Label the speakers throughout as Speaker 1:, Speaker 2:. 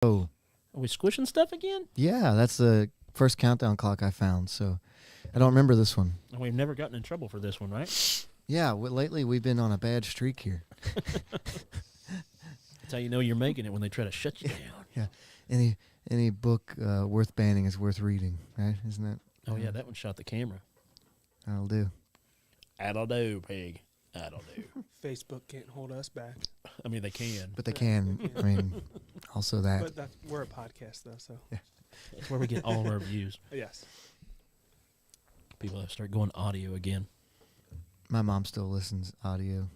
Speaker 1: Oh,
Speaker 2: Are we squishing stuff again?
Speaker 1: yeah, that's the first countdown clock I found, so I don't remember this one.
Speaker 2: And we've never gotten in trouble for this one, right?
Speaker 1: Yeah, lately we've been on a bad streak here.
Speaker 2: That's how you know you're making it when they try to shut you down.
Speaker 1: Yeah, any book worth banning is worth reading, right? Isn't that?
Speaker 2: Oh, yeah, that one shot the camera.
Speaker 1: That'll do.
Speaker 2: That'll do, pig. That'll do.
Speaker 3: Facebook can't hold us back.
Speaker 2: I mean, they can.
Speaker 1: But they can. I mean, also that.
Speaker 3: But we're a podcast, though, so.
Speaker 2: That's where we get all of our views.
Speaker 3: Yes.
Speaker 2: People have to start going audio again.
Speaker 1: My mom still listens audio.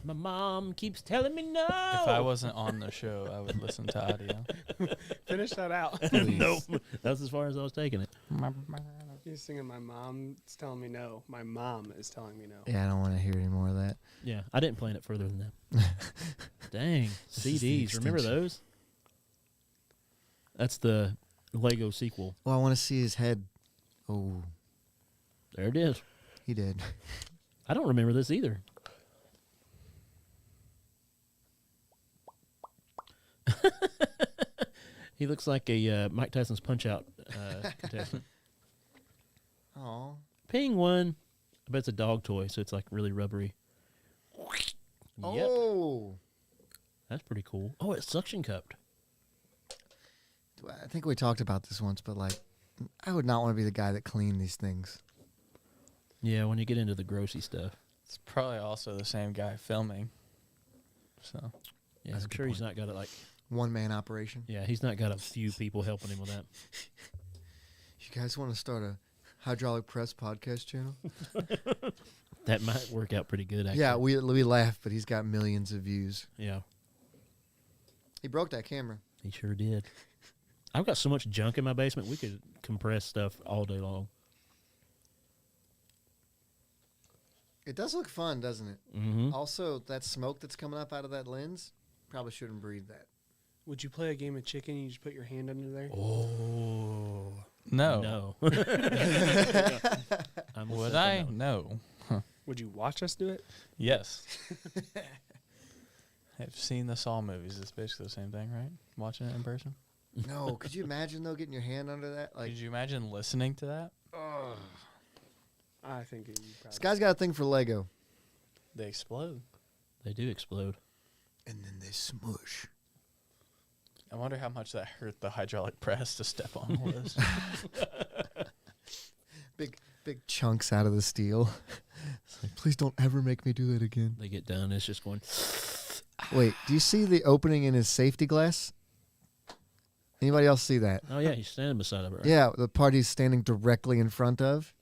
Speaker 2: My mom keeps telling me no.
Speaker 4: If I wasn't on the show, I would listen to audio.
Speaker 3: Finish that out.
Speaker 2: Nope. That's as far as I was taking it.
Speaker 3: You're singing My Mom's Telling Me No. My mom is telling me no.
Speaker 1: Yeah, I don't want to hear any more of that.
Speaker 2: Yeah, I didn't plan it further than that. Dang,
Speaker 1: This is the
Speaker 2: CDs. Remember
Speaker 1: extension.
Speaker 2: those? That's the Lego sequel.
Speaker 1: Well, I want to see his head. Oh,
Speaker 2: There it is.
Speaker 1: he did.
Speaker 2: I don't remember this either. He looks like a Mike Tyson's Punch-Out contestant.
Speaker 1: Oh.
Speaker 2: Ping one. I bet it's a dog toy, so it's like really rubbery. Yep,
Speaker 1: Oh.
Speaker 2: that's pretty cool. Oh, it's suction cupped.
Speaker 1: I think we talked about this once, but like, I would not want to be the guy that cleaned these things.
Speaker 2: Yeah, when you get into the grossy stuff.
Speaker 4: It's probably also the same guy filming. So
Speaker 2: Yeah,
Speaker 1: That's a
Speaker 2: I'm
Speaker 1: good
Speaker 2: sure he's
Speaker 1: point.
Speaker 2: not got it like.
Speaker 1: One-man operation.
Speaker 2: Yeah, he's not got a few people helping him with that.
Speaker 1: You guys want to start a hydraulic press podcast channel?
Speaker 2: That might work out pretty good, actually.
Speaker 1: Yeah, we laugh, but he's got millions of views.
Speaker 2: Yeah,
Speaker 1: He broke that camera.
Speaker 2: he sure did. I've got so much junk in my basement, we could compress stuff all day long.
Speaker 1: It does look fun, doesn't it?
Speaker 2: Mm-hmm.
Speaker 1: Also, that smoke that's coming up out of that lens, probably shouldn't breathe that.
Speaker 3: Would you play a game of chicken and you just put your hand under there?
Speaker 2: Oh.
Speaker 4: no.
Speaker 2: No. I'm
Speaker 4: Would
Speaker 2: upset
Speaker 4: I?
Speaker 2: about that.
Speaker 4: No.
Speaker 3: Would you watch us do it?
Speaker 4: Yes. I've seen the Saw movies. It's basically the same thing, right? Watching it in person.
Speaker 1: No, could you imagine though getting your hand under that? Like,
Speaker 4: Could you imagine listening to that?
Speaker 3: I think you probably.
Speaker 1: this guy's got a thing for Lego,
Speaker 4: They explode.
Speaker 2: They do explode.
Speaker 1: and then they smush.
Speaker 4: I wonder how much that hurt the hydraulic press to step on all this.
Speaker 1: Big chunks out of the steel. It's like, please don't ever make me do that again.
Speaker 2: They get done, it's just going.
Speaker 1: Wait, do you see the opening in his safety glass? Anybody else see that?
Speaker 2: Oh, yeah, he's standing beside of it. Right?
Speaker 1: Yeah, the part he's standing directly in front of.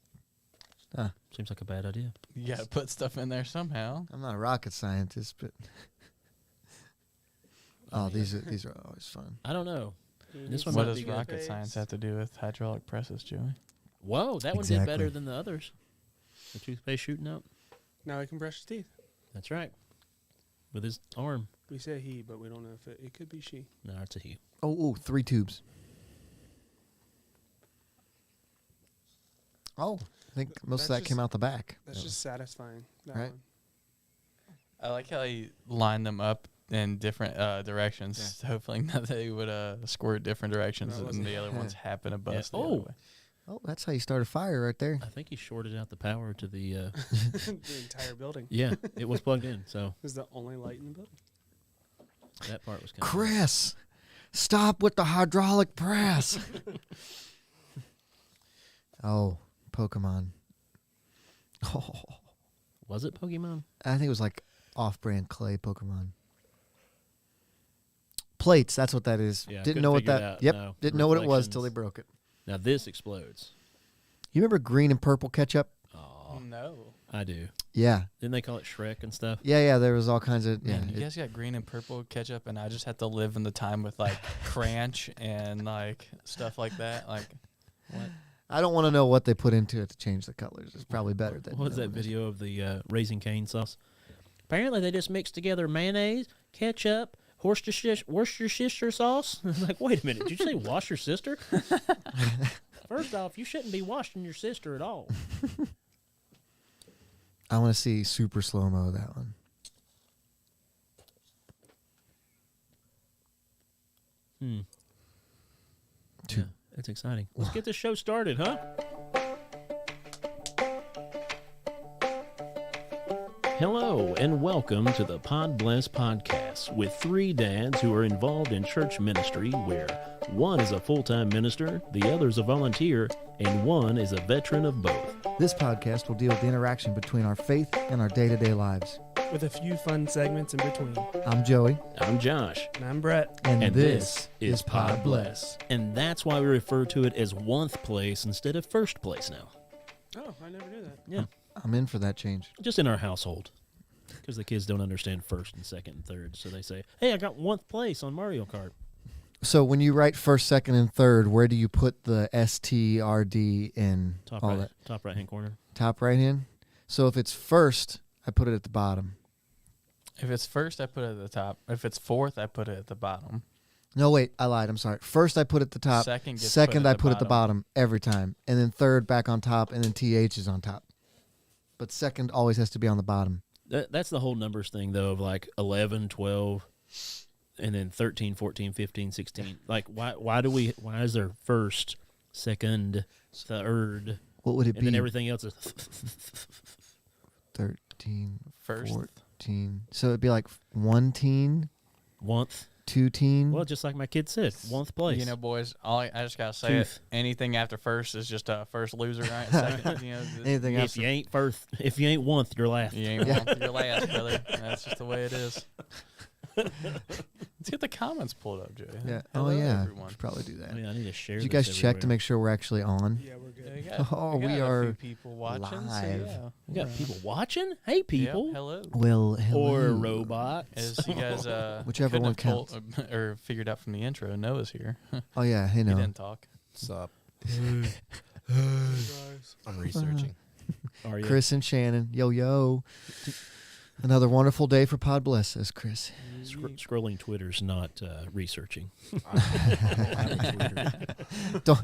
Speaker 2: Seems like a bad idea.
Speaker 4: You got to put stuff in there somehow.
Speaker 1: I'm not a rocket scientist, but these are always fun.
Speaker 2: I don't know. This one
Speaker 4: What
Speaker 2: might
Speaker 4: does
Speaker 2: be good.
Speaker 4: rocket science have to do with hydraulic presses, Joey?
Speaker 2: Whoa, that one did
Speaker 1: Exactly.
Speaker 2: better than the others. The toothpaste shooting up.
Speaker 3: Now he can brush his teeth.
Speaker 2: That's right. With his arm.
Speaker 3: We say he, but we don't know if it could be she.
Speaker 2: No, it's a he.
Speaker 1: Oh, 3 tubes. Oh, I think most of
Speaker 3: That's
Speaker 1: that came
Speaker 3: just-
Speaker 1: out the back.
Speaker 3: That's just satisfying. That
Speaker 1: Right.
Speaker 3: one.
Speaker 4: I like how you line them up in different directions, hoping that they would squirt different directions
Speaker 3: That
Speaker 4: and
Speaker 3: wasn't-
Speaker 4: the other ones happen to bust. the
Speaker 2: Oh.
Speaker 4: other way.
Speaker 1: Oh, that's how you start a fire right there.
Speaker 2: I think he shorted out the power to the.
Speaker 3: The entire building.
Speaker 2: Yeah, it was plugged in, so
Speaker 3: This is the only light in the building.
Speaker 2: that part was kind
Speaker 1: Chris, stop with the hydraulic press. Oh, Pokemon. Oh,
Speaker 2: Was it Pokemon?
Speaker 1: I think it was like off-brand clay Pokemon. Plates, that's what that is.
Speaker 2: Yeah, I
Speaker 1: Didn't
Speaker 2: couldn't
Speaker 1: know what
Speaker 2: figure it
Speaker 1: that.
Speaker 2: out.
Speaker 1: Yep,
Speaker 2: No,
Speaker 1: didn't know what it was till they
Speaker 2: reflections.
Speaker 1: broke it.
Speaker 2: Now this explodes.
Speaker 1: You remember green and purple ketchup?
Speaker 2: Oh,
Speaker 4: No.
Speaker 2: I do.
Speaker 1: Yeah,
Speaker 2: Didn't they call it Shrek and stuff?
Speaker 1: yeah. There was all kinds of
Speaker 4: Man,
Speaker 1: yeah.
Speaker 4: you guys got green and purple ketchup, and I just had to live in the time with like Cranch and like stuff like that. Like, what?
Speaker 1: I don't want to know what they put into it to change the colors. It's probably better than.
Speaker 2: What was that
Speaker 1: knowing it.
Speaker 2: video of the Raising Cane sauce? Apparently, they just mixed together mayonnaise, ketchup, Worcestershire sauce. I'm like, wait a minute, did you say wash your sister? First off, you shouldn't be washing your sister at all.
Speaker 1: I want to see super slow mo that one. Two.
Speaker 2: Yeah, it's exciting. Let's get this show started, huh? Hello, and welcome to the Podbless podcast with three dads who are involved in church ministry where one is a full-time minister, the other is a volunteer, and one is a veteran of both.
Speaker 1: This podcast will deal with the interaction between our faith and our day-to-day lives.
Speaker 3: With a few fun segments in between.
Speaker 1: I'm Joey.
Speaker 2: I'm Josh.
Speaker 3: And I'm Brett.
Speaker 1: And this is Podbless.
Speaker 2: And that's why we refer to it as one place instead of first place now.
Speaker 3: Oh, I never knew that.
Speaker 2: Yeah,
Speaker 1: I'm in for that change.
Speaker 2: just in our household. Because the kids don't understand first and second and third. So they say, hey, I got one place on Mario Kart.
Speaker 1: So when you write first, second, and third, where do you put the STRD in
Speaker 2: Top
Speaker 1: all
Speaker 2: right,
Speaker 1: that?
Speaker 2: top right-hand corner.
Speaker 1: Top right hand? So if it's first, I put it at the bottom.
Speaker 4: If it's first, I put it at the top. If it's fourth, I put it at the bottom.
Speaker 1: No, wait, I lied. I'm sorry. First, I put at the top.
Speaker 4: Second gets
Speaker 1: Second,
Speaker 4: put at
Speaker 1: I
Speaker 4: the
Speaker 1: put at the
Speaker 4: bottom.
Speaker 1: bottom every time. And then third, back on top, and then TH is on top. But second always has to be on the bottom.
Speaker 2: That's the whole numbers thing, though, of like 11, 12, and then 13, 14, 15, 16. Like, why is there first, second, third,
Speaker 1: What would it
Speaker 2: and
Speaker 1: be?
Speaker 2: then everything else is
Speaker 1: 13,
Speaker 4: First.
Speaker 1: 14. So it'd be like one teen,
Speaker 2: oneth?
Speaker 1: two teen.
Speaker 2: Well, just like my kid said, oneth place.
Speaker 4: You know, boys, I just gotta say
Speaker 2: Tooth.
Speaker 4: it. Anything after first is just a first loser, right? Second,
Speaker 1: Anything else?
Speaker 2: if you ain't first, if you ain't oneth, you're last.
Speaker 4: you ain't one, you're last, brother. That's just the way it is. Let's get the comments pulled up, Joey.
Speaker 1: Yeah.
Speaker 4: Hello,
Speaker 1: Oh, yeah.
Speaker 4: everyone.
Speaker 1: Should probably do that.
Speaker 2: I mean, I need to share.
Speaker 1: Did you
Speaker 2: this
Speaker 1: guys check to
Speaker 2: everywhere.
Speaker 1: make sure we're actually on?
Speaker 3: Yeah, we're good.
Speaker 4: Yeah, we got,
Speaker 1: Oh,
Speaker 4: we
Speaker 1: we
Speaker 4: got a
Speaker 1: are
Speaker 4: few people watching.
Speaker 1: live.
Speaker 4: So yeah,
Speaker 2: We got people watching. Hey, people,
Speaker 4: Yep, hello.
Speaker 1: Well, hello.
Speaker 2: or robots.
Speaker 4: As you guys,
Speaker 1: Whichever
Speaker 4: couldn't
Speaker 1: one
Speaker 4: have told, or figured out from the intro, Noah's here.
Speaker 1: Oh, yeah. Hey,
Speaker 4: He
Speaker 1: no.
Speaker 4: didn't talk.
Speaker 5: What's up?
Speaker 3: Guys.
Speaker 5: I'm researching.
Speaker 2: Are you?
Speaker 1: Chris and Shannon. Yo, yo. Another wonderful day for Podbless, says Chris.
Speaker 2: Scrolling Twitter's not researching.
Speaker 1: Don't,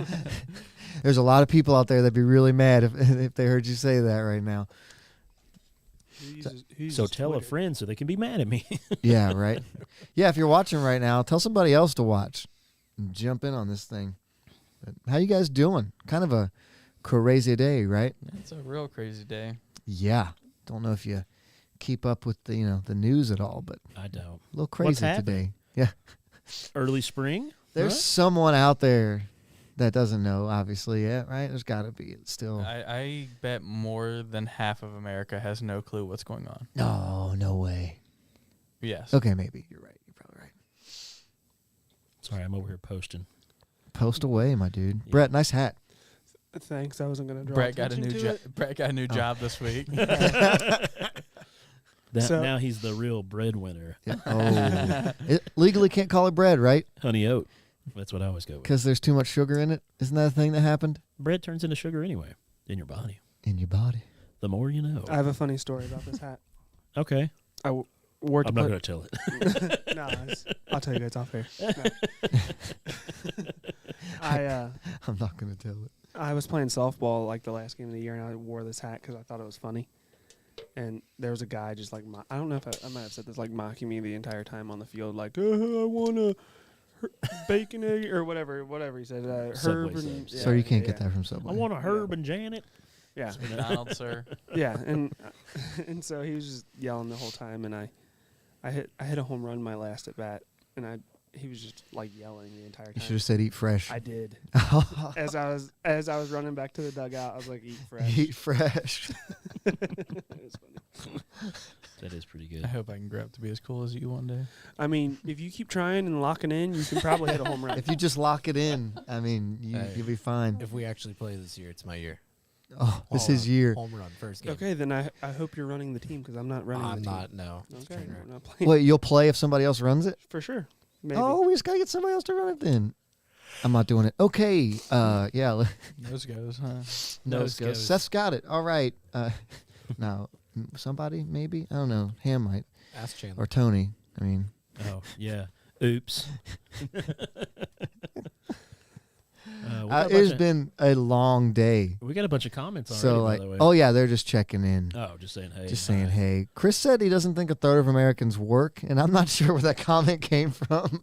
Speaker 1: there's a lot of people out there that'd be really mad if they heard you say that right now.
Speaker 2: So tell a friend so they can be mad at me.
Speaker 1: Yeah, right? Yeah, if you're watching right now, tell somebody else to watch. Jump in on this thing. But how you guys doing? Kind of a crazy day, right?
Speaker 4: It's a real crazy day.
Speaker 1: Yeah. Don't know if you keep up with the news at all, but
Speaker 2: I don't.
Speaker 1: a little
Speaker 2: What's
Speaker 1: crazy
Speaker 2: happening?
Speaker 1: today. Yeah.
Speaker 2: Early spring?
Speaker 1: There's
Speaker 2: Huh?
Speaker 1: someone out there that doesn't know, obviously, yet, right? There's got to be. It's still.
Speaker 4: I bet more than half of America has no clue what's going on.
Speaker 1: No way.
Speaker 4: Yes.
Speaker 1: Okay, maybe. You're right. You're probably right.
Speaker 2: Sorry, I'm over here posting.
Speaker 1: Post away, my dude.
Speaker 2: Yeah.
Speaker 1: Brett, nice hat.
Speaker 3: Thanks. I wasn't going to draw
Speaker 4: Brett got a
Speaker 3: attention
Speaker 4: new
Speaker 3: to
Speaker 4: job.
Speaker 3: it.
Speaker 4: Brett got a new job this week.
Speaker 3: So-
Speaker 2: Now he's the real breadwinner.
Speaker 1: Yeah. Oh. Legally can't call it bread, right?
Speaker 2: Honey oat. That's what I always go with.
Speaker 1: Because there's too much sugar in it. Isn't that a thing that happened?
Speaker 2: Bread turns into sugar anyway in your body.
Speaker 1: In your body.
Speaker 2: The more you know.
Speaker 3: I have a funny story about this hat.
Speaker 2: Okay.
Speaker 3: I wore to
Speaker 2: I'm not
Speaker 3: put-
Speaker 2: going to tell it.
Speaker 3: No, I'll tell you guys off air. No.
Speaker 1: I'm not going to tell it.
Speaker 3: I was playing softball like the last game of the year, and I wore this hat because I thought it was funny. And there was a guy just like, I don't know if I might have said this, like mocking me the entire time on the field, like, I want a bacon egg or whatever he said.
Speaker 2: Subway
Speaker 3: Herb and
Speaker 2: subs.
Speaker 1: So you can't
Speaker 3: yeah.
Speaker 1: get that from Subway.
Speaker 2: I want a Herb and Janet.
Speaker 3: Yeah,
Speaker 4: McDonald's, sir.
Speaker 3: yeah, and so he was just yelling the whole time, and I hit a home run my last at bat, and he was just like yelling the entire
Speaker 1: You
Speaker 3: time.
Speaker 1: should have said eat fresh.
Speaker 3: I did. As I was running back to the dugout, I was like, "Eat fresh."
Speaker 1: Eat fresh.
Speaker 3: It was funny.
Speaker 2: That is pretty
Speaker 4: I
Speaker 2: good.
Speaker 4: hope I can grow up to be as cool as you one day.
Speaker 3: I mean, if you keep trying and locking in, you can probably hit a home run.
Speaker 1: If you just lock it in, I mean,
Speaker 5: Hey.
Speaker 1: you'll be fine.
Speaker 5: If we actually play this year, it's my year.
Speaker 1: Oh, this
Speaker 5: Home
Speaker 1: is
Speaker 5: run.
Speaker 1: year.
Speaker 5: Home run, first game.
Speaker 3: Okay, then I hope you're running the team because I'm not running
Speaker 5: I'm
Speaker 3: the team.
Speaker 5: not, no. It's a
Speaker 3: Okay,
Speaker 5: train wreck.
Speaker 3: we're not playing.
Speaker 1: Wait, you'll play if somebody else runs it?
Speaker 3: For sure. Maybe.
Speaker 1: Oh, we just got to get somebody else to run it then. I'm not doing it. Okay. Yeah.
Speaker 4: Nose goes, huh?
Speaker 1: Nose goes. Seth's got it. All right. Now, somebody maybe? I don't know. Ham might.
Speaker 5: Ask Chandler.
Speaker 1: Or Tony. I mean.
Speaker 2: Oh, yeah. Oops. We got a
Speaker 1: It's
Speaker 2: bunch of-
Speaker 1: been a long day.
Speaker 2: we got a bunch of comments already,
Speaker 1: So,
Speaker 2: by
Speaker 1: like,
Speaker 2: the way.
Speaker 1: oh, yeah, they're just checking in.
Speaker 2: Oh, just saying hey.
Speaker 1: Just saying,
Speaker 2: hi.
Speaker 1: hey. Chris said he doesn't think a third of Americans work, and I'm not sure where that comment came from.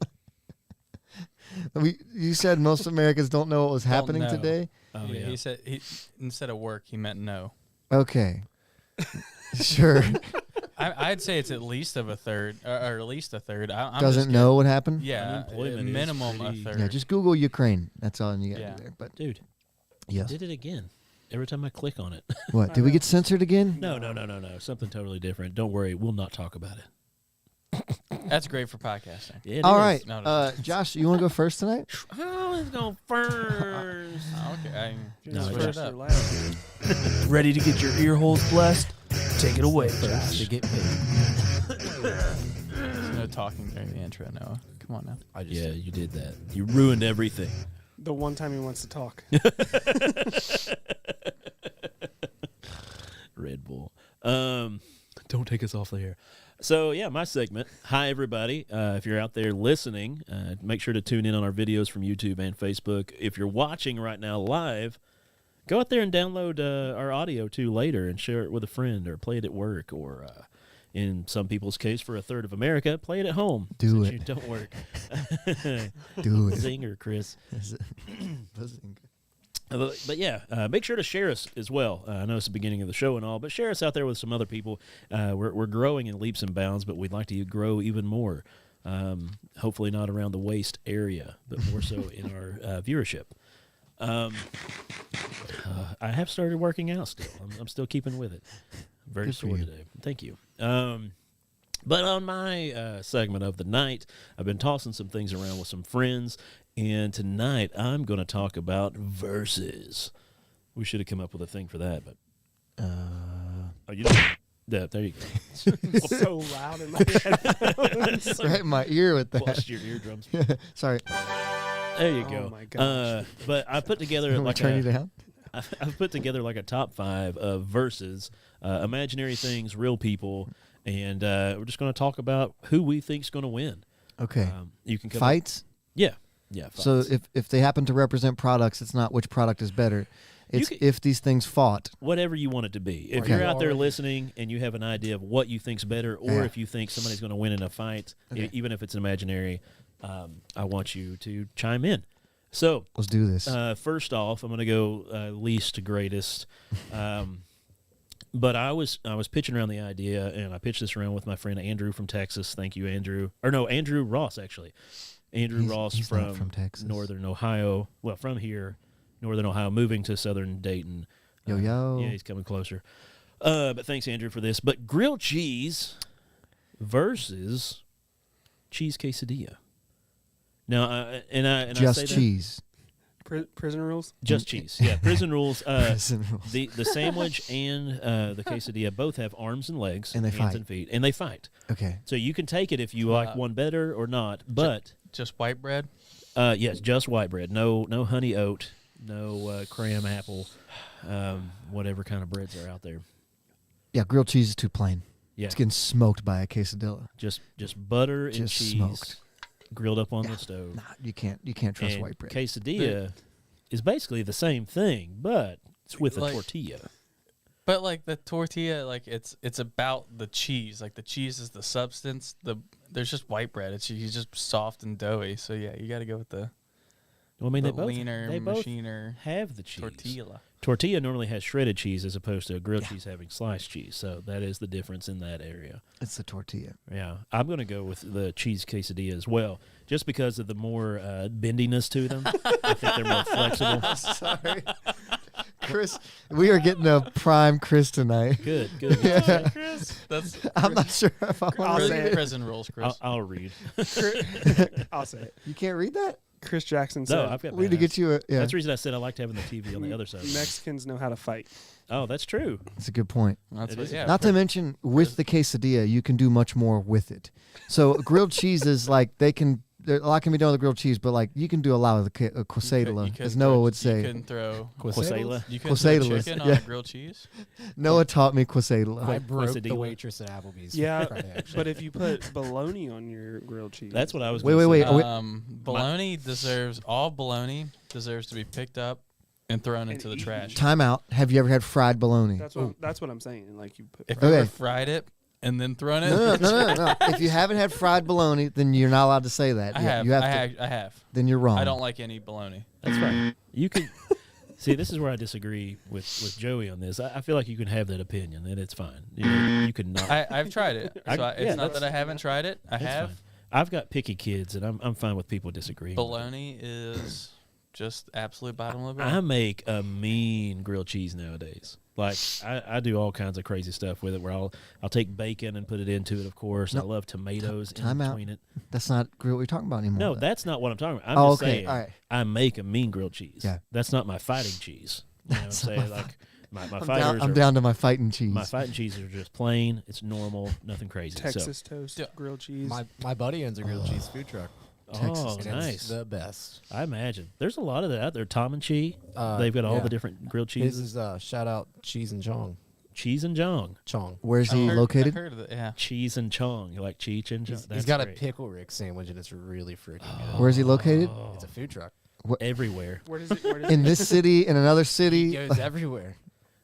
Speaker 1: You said most Americans don't know what was happening
Speaker 4: know.
Speaker 1: today.
Speaker 2: Oh
Speaker 4: he,
Speaker 2: yeah.
Speaker 4: he said instead of work, he meant no.
Speaker 1: Okay. Sure.
Speaker 4: I'd say it's at least of a third, or at least a third. I'm
Speaker 1: Doesn't
Speaker 4: just
Speaker 1: know what happened?
Speaker 4: Yeah,
Speaker 2: Unemployment is
Speaker 4: minimum a
Speaker 2: pretty-
Speaker 4: third.
Speaker 1: Yeah, just Google Ukraine. That's all you got to
Speaker 4: Yeah.
Speaker 1: do there. But
Speaker 2: Dude,
Speaker 1: yes.
Speaker 2: did it again. Every time I click on it.
Speaker 1: What? Did we get censored again?
Speaker 2: No. Something totally different. Don't worry. We'll not talk about it.
Speaker 4: That's great for podcasting.
Speaker 2: It
Speaker 1: All
Speaker 2: is.
Speaker 1: right.
Speaker 4: No,
Speaker 1: Josh, you want to go first tonight?
Speaker 2: Oh, let's go first.
Speaker 4: Okay,
Speaker 2: No,
Speaker 4: switch
Speaker 2: Josh,
Speaker 4: it up.
Speaker 3: Ready to get your ear holes blessed? Take it away,
Speaker 5: First to
Speaker 3: Josh.
Speaker 5: get paid.
Speaker 4: There's no talking during the intro, Noah. Come on now.
Speaker 5: I just
Speaker 2: Yeah, you did that. You ruined everything.
Speaker 3: The one time he wants to talk.
Speaker 2: Red Bull. Don't take us off the air. So, yeah, my segment. Hi, everybody. If you're out there listening, make sure to tune in on our videos from YouTube and Facebook. If you're watching right now live, go out there and download our audio, too, later and share it with a friend or play it at work or, in some people's case, for a third of America, play it at home.
Speaker 1: Do
Speaker 2: since
Speaker 1: it.
Speaker 2: You don't work.
Speaker 1: Do it.
Speaker 2: Zinger, Chris.
Speaker 1: Buzzing.
Speaker 2: But yeah, make sure to share us as well. I know it's the beginning of the show and all, but share us out there with some other people. We're growing in leaps and bounds, but we'd like to grow even more. Hopefully not around the waist area, but more so in our viewership. I have started working out still. I'm still keeping with it. I'm very
Speaker 1: Good for
Speaker 2: sore
Speaker 1: you.
Speaker 2: today. Thank you. But on my segment of the night, I've been tossing some things around with some friends, and tonight I'm going to talk about verses. We should have come up with a thing for that, but oh, you know, yeah, there you go.
Speaker 3: It's so loud in my head.
Speaker 1: Right in my ear with that.
Speaker 2: Bust your eardrums.
Speaker 1: Sorry.
Speaker 2: There you
Speaker 3: Oh
Speaker 2: go.
Speaker 3: my gosh.
Speaker 2: But I put together
Speaker 1: Can we
Speaker 2: like
Speaker 1: turn you down?
Speaker 2: I've put together like a top 5 of verses, imaginary things, real people, and we're just going to talk about who we think's going to win.
Speaker 1: Okay.
Speaker 2: You can come
Speaker 1: Fights?
Speaker 2: Yeah.
Speaker 1: So
Speaker 2: Fights.
Speaker 1: if they happen to represent products, it's not which product is better. It's
Speaker 2: can-
Speaker 1: if these things fought.
Speaker 2: Whatever you want it to be. If
Speaker 1: Okay.
Speaker 2: you're out there listening and you have an idea of what you think's better, or
Speaker 1: Yeah.
Speaker 2: if you think somebody's going to win in a fight,
Speaker 1: Okay.
Speaker 2: even if it's imaginary, I want you to chime in. So
Speaker 1: Let's do this.
Speaker 2: first off, I'm going to go least to greatest. But I was pitching around the idea, and I pitched this around with my friend Andrew from Texas. Thank you, Andrew. Or no, Andrew Ross, actually. Andrew
Speaker 1: He's-
Speaker 2: Ross
Speaker 1: he's not from Texas.
Speaker 2: Northern Ohio. Well, from here, Northern Ohio, moving to Southern Dayton.
Speaker 1: Yo, yo.
Speaker 2: Yeah, he's coming closer. But thanks, Andrew, for this. But grilled cheese versus cheese quesadilla. Now, I
Speaker 1: Just
Speaker 2: say that-
Speaker 1: cheese.
Speaker 3: Prison rules?
Speaker 2: just cheese. Yeah, prison rules.
Speaker 1: Prison rules.
Speaker 2: The sandwich and the quesadilla both have arms and legs,
Speaker 1: And they
Speaker 2: hands
Speaker 1: fight.
Speaker 2: and feet, and they fight.
Speaker 1: Okay.
Speaker 2: So you can take it if you like one better or not. But
Speaker 4: Just white bread.
Speaker 2: yes, just white bread. No honey oat. No cram apple. Whatever kind of breads are out there.
Speaker 1: Yeah, grilled cheese is too plain.
Speaker 2: Yeah,
Speaker 1: It's getting smoked by a quesadilla.
Speaker 2: just butter and
Speaker 1: Just
Speaker 2: cheese
Speaker 1: smoked.
Speaker 2: grilled up on the stove.
Speaker 1: Nah, you can't trust
Speaker 2: And
Speaker 1: white bread.
Speaker 2: Quesadilla is basically the same thing, but it's with a
Speaker 4: Like-
Speaker 2: tortilla.
Speaker 4: But like the tortilla, like it's about the cheese. Like the cheese is the substance. There's just white bread. He's just soft and doughy. So yeah, you got to go with the
Speaker 2: Well, I mean, they
Speaker 4: leaner,
Speaker 2: both
Speaker 4: machiner
Speaker 2: have the cheese.
Speaker 4: tortilla.
Speaker 2: Tortilla normally has shredded cheese as opposed to a grilled cheese having sliced cheese. So that is the difference in that area.
Speaker 1: It's the tortilla.
Speaker 2: Yeah, I'm going to go with the cheese quesadilla as well, just because of the more bendiness to them. I think they're more flexible.
Speaker 1: Sorry. Chris, we are getting a prime Chris tonight.
Speaker 2: Good.
Speaker 4: Chris, that's
Speaker 1: I'm not sure if I want to say it.
Speaker 4: prison rules, Chris.
Speaker 2: I'll read.
Speaker 3: I'll say it.
Speaker 1: You can't read that?
Speaker 3: Chris Jackson
Speaker 2: No,
Speaker 3: said
Speaker 2: I've got
Speaker 1: We need to
Speaker 2: badass.
Speaker 1: get you a... Yeah,
Speaker 2: That's the reason I said I liked having the TV on the other side.
Speaker 3: Mexicans know how to fight.
Speaker 2: Oh, that's true.
Speaker 1: that's a good point.
Speaker 4: That's
Speaker 2: It
Speaker 4: what,
Speaker 2: is.
Speaker 4: yeah.
Speaker 1: Not to mention, with the quesadilla, you can do much more with it. So grilled cheese is like, a lot can be done with the grilled cheese, but like you can do a lot with the quesadilla, as Noah would
Speaker 4: You
Speaker 1: say.
Speaker 4: couldn't throw.
Speaker 2: Quesadilla.
Speaker 4: You couldn't throw
Speaker 1: Quesadillas,
Speaker 4: chicken on
Speaker 1: yeah.
Speaker 4: a grilled cheese.
Speaker 1: Noah taught me quesadilla.
Speaker 5: I broke the
Speaker 2: quesadilla.
Speaker 5: waitress at Applebee's.
Speaker 3: Yeah,
Speaker 5: Friday, actually.
Speaker 3: but if you put bologna on your grilled cheese.
Speaker 2: That's what I was.
Speaker 1: Wait,
Speaker 2: gonna
Speaker 1: wait,
Speaker 2: say.
Speaker 1: wait.
Speaker 4: Bologna deserves to be picked up and thrown into the
Speaker 3: eaten.
Speaker 4: trash.
Speaker 1: Time out. Have you ever had fried bologna?
Speaker 3: That's what I'm saying. Like you put
Speaker 4: If
Speaker 3: fried-
Speaker 4: you
Speaker 1: Okay.
Speaker 4: ever fried it and then thrown it.
Speaker 1: No. If you haven't had fried bologna, then you're not allowed to say that.
Speaker 4: I
Speaker 1: You-
Speaker 4: have.
Speaker 1: You have
Speaker 4: I
Speaker 1: to.
Speaker 4: have.
Speaker 1: Then you're wrong.
Speaker 4: I don't like any bologna.
Speaker 2: That's fine. You can see. This is where I disagree with Joey on this. I feel like you can have that opinion, and it's fine. You can not.
Speaker 4: I've tried it.
Speaker 2: I-
Speaker 4: So
Speaker 2: yeah,
Speaker 4: it's not
Speaker 2: that's-
Speaker 4: that I haven't tried it. I
Speaker 2: That's
Speaker 4: have.
Speaker 2: fine. I've got picky kids, and I'm fine with people disagreeing. with it.
Speaker 4: Bologna is just absolute bottom of the
Speaker 2: I
Speaker 4: barrel.
Speaker 2: make a mean grilled cheese nowadays. Like I do all kinds of crazy stuff with it. Where I'll take bacon and put it into it. Of course, I
Speaker 1: No.
Speaker 2: love tomatoes in
Speaker 1: Time out.
Speaker 2: between it.
Speaker 1: That's not what you're talking about anymore.
Speaker 2: No,
Speaker 1: though.
Speaker 2: that's not what I'm talking about. I'm
Speaker 1: Oh,
Speaker 2: just
Speaker 1: okay.
Speaker 2: saying
Speaker 1: All right.
Speaker 2: I make a mean grilled cheese.
Speaker 1: Yeah.
Speaker 2: That's not my fighting cheese. You know what I'm saying? Like my fighters
Speaker 1: I'm
Speaker 2: are,
Speaker 1: down to my fighting cheese.
Speaker 2: my fighting cheeses are just plain. It's normal, nothing crazy.
Speaker 3: Texas toast,
Speaker 4: Yeah.
Speaker 3: grilled cheese.
Speaker 5: My buddy owns a grilled cheese food truck.
Speaker 2: Oh,
Speaker 5: and it's
Speaker 2: nice.
Speaker 5: the best.
Speaker 2: I imagine there's a lot of that out there. Tom and Chi,
Speaker 5: Uh,
Speaker 2: they've got all
Speaker 5: yeah.
Speaker 2: the different grilled
Speaker 5: His
Speaker 2: cheeses.
Speaker 5: is shout out Cheese and Chong.
Speaker 2: Cheese and Jong.
Speaker 5: Chong.
Speaker 1: Where's he
Speaker 4: I've
Speaker 1: located?
Speaker 4: heard of it. Yeah.
Speaker 2: Cheese and Chong. You like Cheech and Chong?
Speaker 5: He's got a pickle Rick sandwich and it's really freaking good.
Speaker 1: Where's he located?
Speaker 5: It's a food truck.
Speaker 2: Everywhere.
Speaker 3: Where does it? Where does
Speaker 1: In
Speaker 3: it?
Speaker 1: this city, in another
Speaker 5: He
Speaker 1: city.
Speaker 5: goes everywhere.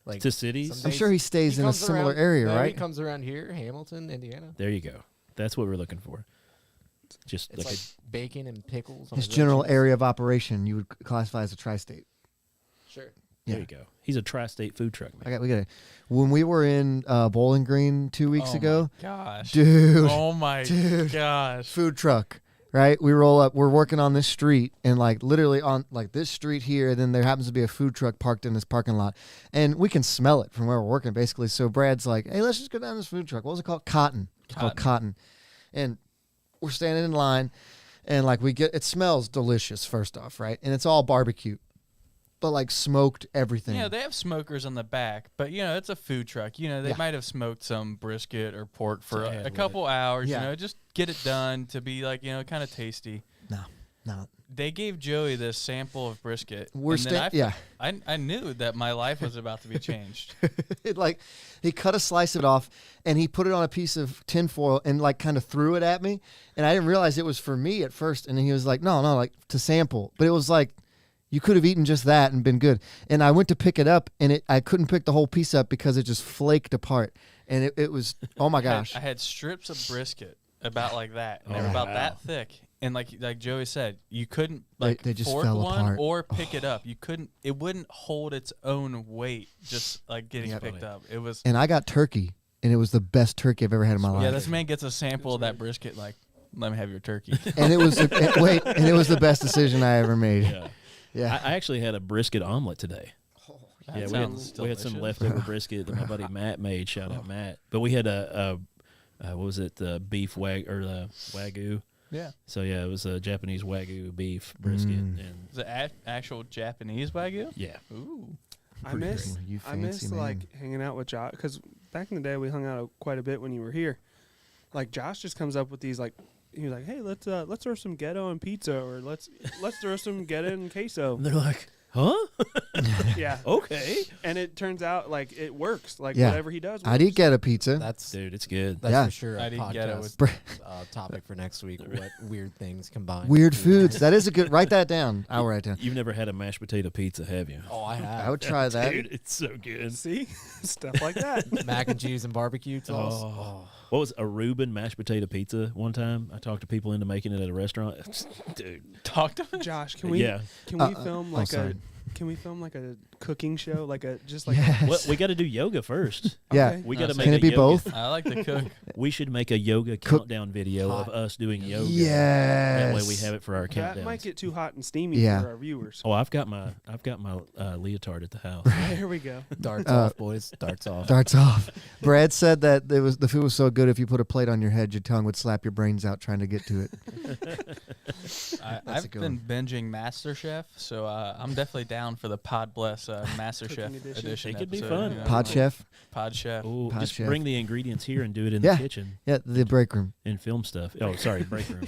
Speaker 5: Like
Speaker 2: To cities?
Speaker 5: some
Speaker 1: I'm
Speaker 5: days
Speaker 1: sure he stays in a
Speaker 5: comes
Speaker 1: similar
Speaker 5: around-
Speaker 1: area,
Speaker 5: no, He
Speaker 1: right?
Speaker 5: comes around here, Hamilton, Indiana.
Speaker 2: There you go. That's what we're looking for. Just
Speaker 5: It's
Speaker 2: like,
Speaker 5: like bacon and pickles. On
Speaker 1: His
Speaker 5: a grilled
Speaker 1: general
Speaker 5: cheese.
Speaker 1: area of operation you would classify as a tri-state.
Speaker 5: Sure.
Speaker 2: there
Speaker 1: yeah.
Speaker 2: you go. He's a tri-state food truck man.
Speaker 1: We got it. When we were in Bowling Green 2 weeks
Speaker 4: Oh
Speaker 1: ago,
Speaker 4: my gosh.
Speaker 1: dude,
Speaker 4: Oh my
Speaker 1: Dude.
Speaker 4: gosh.
Speaker 1: food truck, right? We roll up. We're working on this street, and like literally on like this street here. Then there happens to be a food truck parked in this parking lot, and we can smell it from where we're working, basically. So Brad's like, "Hey, let's just go down this food truck. What was it called? Cotton. It's called Cotton." And we're standing in line, and like it smells delicious. First off, right? And it's all barbecue, but like smoked everything.
Speaker 4: Yeah, they have smokers on the back, but it's a food truck. They
Speaker 1: Yeah.
Speaker 4: might have smoked some brisket or pork for
Speaker 2: To add
Speaker 4: a
Speaker 2: with
Speaker 4: couple hours.
Speaker 1: Yeah.
Speaker 4: Just get it done to be like kind of tasty.
Speaker 1: No,
Speaker 4: They gave Joey this sample of brisket.
Speaker 1: we're
Speaker 4: and then
Speaker 1: yeah.
Speaker 4: I knew that my life was about to be changed.
Speaker 1: It like he cut a slice of it off and he put it on a piece of tinfoil and like kind of threw it at me, and I didn't realize it was for me at first. And he was like, "No, like to sample," but it was like you could have eaten just that and been good. And I went to pick it up, and I couldn't pick the whole piece up because it just flaked apart, and it was oh my gosh.
Speaker 4: I had strips of brisket about like that, and they were
Speaker 2: Oh,
Speaker 4: about
Speaker 2: wow.
Speaker 4: that thick. And like Joey said, you couldn't
Speaker 1: They just
Speaker 4: fork
Speaker 1: fell
Speaker 4: one
Speaker 1: apart.
Speaker 4: or pick it up. You couldn't. It wouldn't hold its own weight just like getting
Speaker 1: Yep.
Speaker 4: picked up. It was.
Speaker 1: And I got turkey, and it was the best turkey I've ever had in my life.
Speaker 4: Yeah, this man gets a sample of that brisket. Like, let me have your turkey.
Speaker 1: And it was the best decision I ever made.
Speaker 2: Yeah.
Speaker 1: Yeah.
Speaker 2: I actually had a brisket omelet today.
Speaker 4: That
Speaker 2: Yeah,
Speaker 4: sounds
Speaker 2: we had some
Speaker 4: delicious.
Speaker 2: leftover brisket that my buddy Matt made. Shout out Matt. But we had what was it? The beef the wagyu.
Speaker 4: Yeah,
Speaker 2: So yeah, it was a Japanese wagyu beef brisket, and
Speaker 4: is it actual Japanese wagyu?
Speaker 2: yeah,
Speaker 4: Ooh,
Speaker 3: I miss
Speaker 1: cool. You
Speaker 3: I miss
Speaker 1: fancy man.
Speaker 3: like hanging out with Josh because back in the day we hung out quite a bit when you were here. Like Josh just comes up with these like he was like, hey, let's throw some ghetto and pizza or let's throw some ghetto and queso.
Speaker 2: and they're like, huh?
Speaker 3: Yeah,
Speaker 2: Okay,
Speaker 3: and it turns out like it works. Like
Speaker 1: Yeah.
Speaker 3: whatever he does,
Speaker 1: I did
Speaker 3: works.
Speaker 1: get a pizza.
Speaker 5: That's
Speaker 2: dude, it's good.
Speaker 5: that's
Speaker 1: Yeah.
Speaker 5: for sure. A
Speaker 4: I didn't get it
Speaker 5: podcast
Speaker 4: with-
Speaker 5: topic for next week. What weird things combine?
Speaker 1: Weird foods. That is a good. Write that down. I'll write it down.
Speaker 2: You've never had a mashed potato pizza, have you?
Speaker 5: Oh, I have.
Speaker 1: I would try that.
Speaker 2: Dude, it's so good.
Speaker 3: See stuff like that.
Speaker 5: Mac and cheese and barbecue sauce.
Speaker 2: Oh. What was a Reuben mashed potato pizza? One time, I talked to people into making it at a restaurant. Dude,
Speaker 4: talk to me.
Speaker 3: Josh, can we
Speaker 2: yeah.
Speaker 3: film
Speaker 1: oh,
Speaker 3: like
Speaker 1: sorry.
Speaker 3: can we film like a cooking show like a just like
Speaker 1: Yes.
Speaker 2: Well, we got to do yoga first.
Speaker 1: Yeah.
Speaker 3: Okay.
Speaker 2: We
Speaker 4: No,
Speaker 2: got to
Speaker 4: so-
Speaker 2: make
Speaker 1: Can
Speaker 2: a
Speaker 1: it be
Speaker 2: yoga-
Speaker 1: both?
Speaker 4: I like to cook.
Speaker 2: We should make a yoga
Speaker 1: Cook-
Speaker 2: countdown video of
Speaker 5: Hot.
Speaker 2: us doing yoga.
Speaker 1: Yes.
Speaker 2: That way we have it for our
Speaker 3: that
Speaker 2: countdowns.
Speaker 3: might get too hot and steamy
Speaker 1: Yeah.
Speaker 3: for our viewers.
Speaker 2: Oh, I've got my leotard at the house.
Speaker 3: There we go.
Speaker 5: Darts off, boys. Darts off.
Speaker 1: Darts off. Brad said that the food was so good if you put a plate on your head, your tongue would slap your brains out trying to get to it.
Speaker 4: I've
Speaker 1: a good
Speaker 4: been binging MasterChef, so I'm definitely down for the Podbless MasterChef
Speaker 3: Cooking edition.
Speaker 4: edition.
Speaker 2: It could be
Speaker 4: episode,
Speaker 2: fun.
Speaker 4: you know?
Speaker 1: Pod chef.
Speaker 4: Podchef.
Speaker 2: Oh,
Speaker 1: Pod
Speaker 2: just
Speaker 1: chef.
Speaker 2: bring the ingredients here and do it in
Speaker 1: Yeah.
Speaker 2: the kitchen
Speaker 1: Yeah, the break room.
Speaker 2: and film stuff. Oh, sorry, break room.